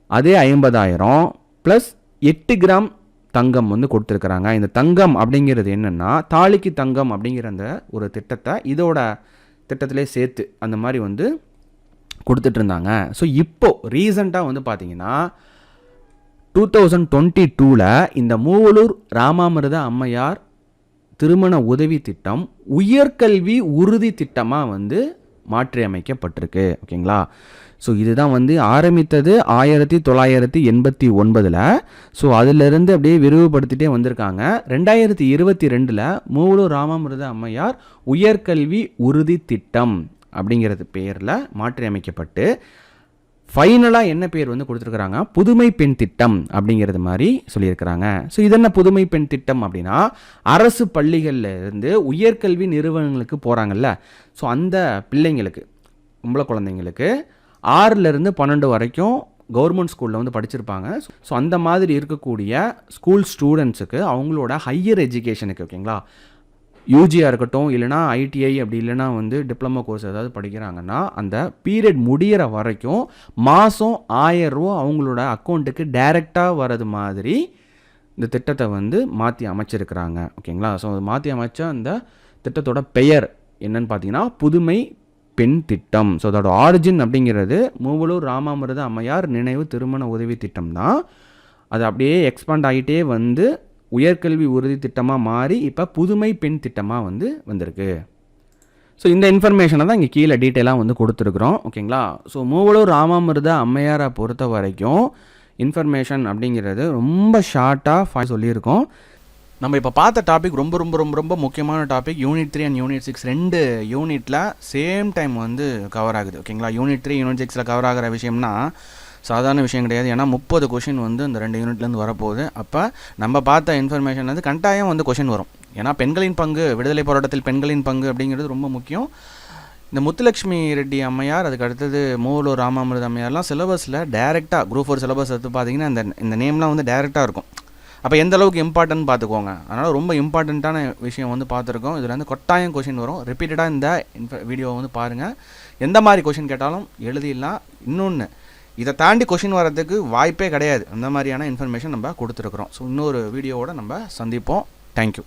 அதே 50,000 ப்ளஸ் 8 கிராம் தங்கம் வந்து கொடுத்துருக்குறாங்க. இந்த தங்கம் அப்படிங்கிறது என்னென்னா தாலிக்கு தங்கம் அப்படிங்கிற அந்த ஒரு திட்டத்தை இதோட திட்டத்திலே சேர்த்து அந்த மாதிரி வந்து கொடுத்துட்டு இருந்தாங்க. ஸோ இப்போது ரீசண்டாக வந்து பார்த்தீங்கன்னா 2022 இந்த மூவலூர் ராமாமிர்த அம்மையார் திருமண உதவி திட்டம் உயர்கல்வி உறுதி திட்டமாக வந்து மாற்றி அமைக்கப்பட்டிருக்கு. ஓகேங்களா. ஸோ இதுதான் வந்து ஆரம்பித்தது 1989. ஸோ அதிலிருந்து அப்படியே விரிவுபடுத்திட்டே வந்திருக்காங்க. 2022 மூவலூர் ராமாமிர்த அம்மையார் உயர்கல்வி உறுதி திட்டம் அப்படிங்கிறது பெயரில் மாற்றி அமைக்கப்பட்டு ஃபைனலாக என்ன பேர் வந்து கொடுத்துருக்குறாங்க, புதுமை பெண் திட்டம் அப்படிங்கிறது மாதிரி சொல்லியிருக்கிறாங்க. ஸோ இது என்ன புதுமை பெண் திட்டம் அப்படின்னா அரசு பள்ளிகளில் இருந்து உயர்கல்வி நிறுவனங்களுக்கு போகிறாங்கல்ல, ஸோ அந்த பிள்ளைங்களுக்கு பொம்பளை குழந்தைங்களுக்கு 6லேருந்து 12 வரைக்கும் கவர்மெண்ட் ஸ்கூலில் வந்து படிச்சிருப்பாங்க. ஸோ அந்த மாதிரி இருக்கக்கூடிய ஸ்கூல் ஸ்டூடெண்ட்ஸுக்கு அவங்களோட ஹையர் எஜுகேஷனுக்கு, ஓகேங்களா, யூஜியாக இருக்கட்டும் இல்லைனா ஐடிஐ அப்படி இல்லைனா வந்து டிப்ளமோ கோர்ஸ் ஏதாவது படிக்கிறாங்கன்னா அந்த பீரியட் முடிகிற வரைக்கும் மாதம் 1000 ரூபா அவங்களோட அக்கௌண்ட்டுக்கு டைரெக்டாக வர்றது மாதிரி இந்த திட்டத்தை வந்து மாற்றி அமைச்சிருக்கிறாங்க. ஓகேங்களா. ஸோ மாற்றி அமைச்ச அந்த திட்டத்தோட பெயர் என்னன்னு பார்த்தீங்கன்னா புதுமை பெண் திட்டம். ஸோ அதோட ஆரிஜின் அப்படிங்கிறது மூவலூர் ராமாமிர்த அம்மையார் நினைவு திருமண உதவி திட்டம் தான். அது அப்படியே எக்ஸ்பாண்ட் ஆகிட்டே வந்து உயர்கல்வி உறுதி திட்டமாக மாறி இப்போ புதுமை பெண் திட்டமாக வந்திருக்கு. ஸோ இந்த இன்ஃபர்மேஷனை தான் இங்கே கீழே டீட்டெயிலாக கொடுத்துருக்குறோம். ஓகேங்களா? ஸோ மூவலூர் ராமாமிர்த அம்மையாரை பொறுத்த வரைக்கும் இன்ஃபர்மேஷன் அப்படிங்கிறது ரொம்ப ஷார்ட்டாக சொல்லியிருக்கோம். நம்ம இப்போ பார்த்த டாபிக் ரொம்ப ரொம்ப ரொம்ப ரொம்ப முக்கியமான டாபிக். யூனிட் 3 அண்ட் யூனிட் 6 2 யூனிட்டில் சேம் டைம் கவர் ஆகுது. ஓகேங்களா? யூனிட் 3 யூனிட் 6 கவர் ஆகிற விஷயம்னா சாதாரண விஷயம் கிடையாது. ஏன்னா 30 கொஷின் இந்த 2 யூனிட்லேருந்து வரப்போகுது. அப்போ நம்ம பார்த்த இன்ஃபர்மேஷன் கட்டாயம் கொஷின் வரும். ஏன்னா பெண்களின் பங்கு, விடுதலை போராட்டத்தில் பெண்களின் பங்கு அப்படிங்கிறது ரொம்ப முக்கியம். இந்த முத்துலட்சுமி ரெட்டி அம்மையார், அதுக்கு அடுத்தது மூவலூர் ராமாமிர்த அம்மையார்லாம் சிலபஸில் டேரெக்டாக குரூப் 4 சிலபஸ் எடுத்து பார்த்தீங்கன்னா இந்த நேம்லாம் டேரெக்டாக இருக்கும். அப்போ எந்த அளவுக்கு இம்பார்ட்டன்ட் பார்த்துக்கோங்க. அதனால் ரொம்ப இம்பார்ட்டண்ட்டான விஷயம் பார்த்துருக்கோம். இதில் கட்டாயம் கொஷின் வரும். ரிப்பீட்டடாக இந்த வீடியோ பாருங்கள். எந்த மாதிரி கொஷின் கேட்டாலும் எழுதிடலாம். இன்னொன்று, இதை தாண்டி கொஷின் வரதுக்கு வாய்ப்பே கிடையாது. அந்த மாதிரியான இன்ஃபர்மேஷன் நம்ம கொடுத்துருக்குறோம். ஸோ இன்னொரு வீடியோவோட நம்ம சந்திப்போம். தேங்க்யூ.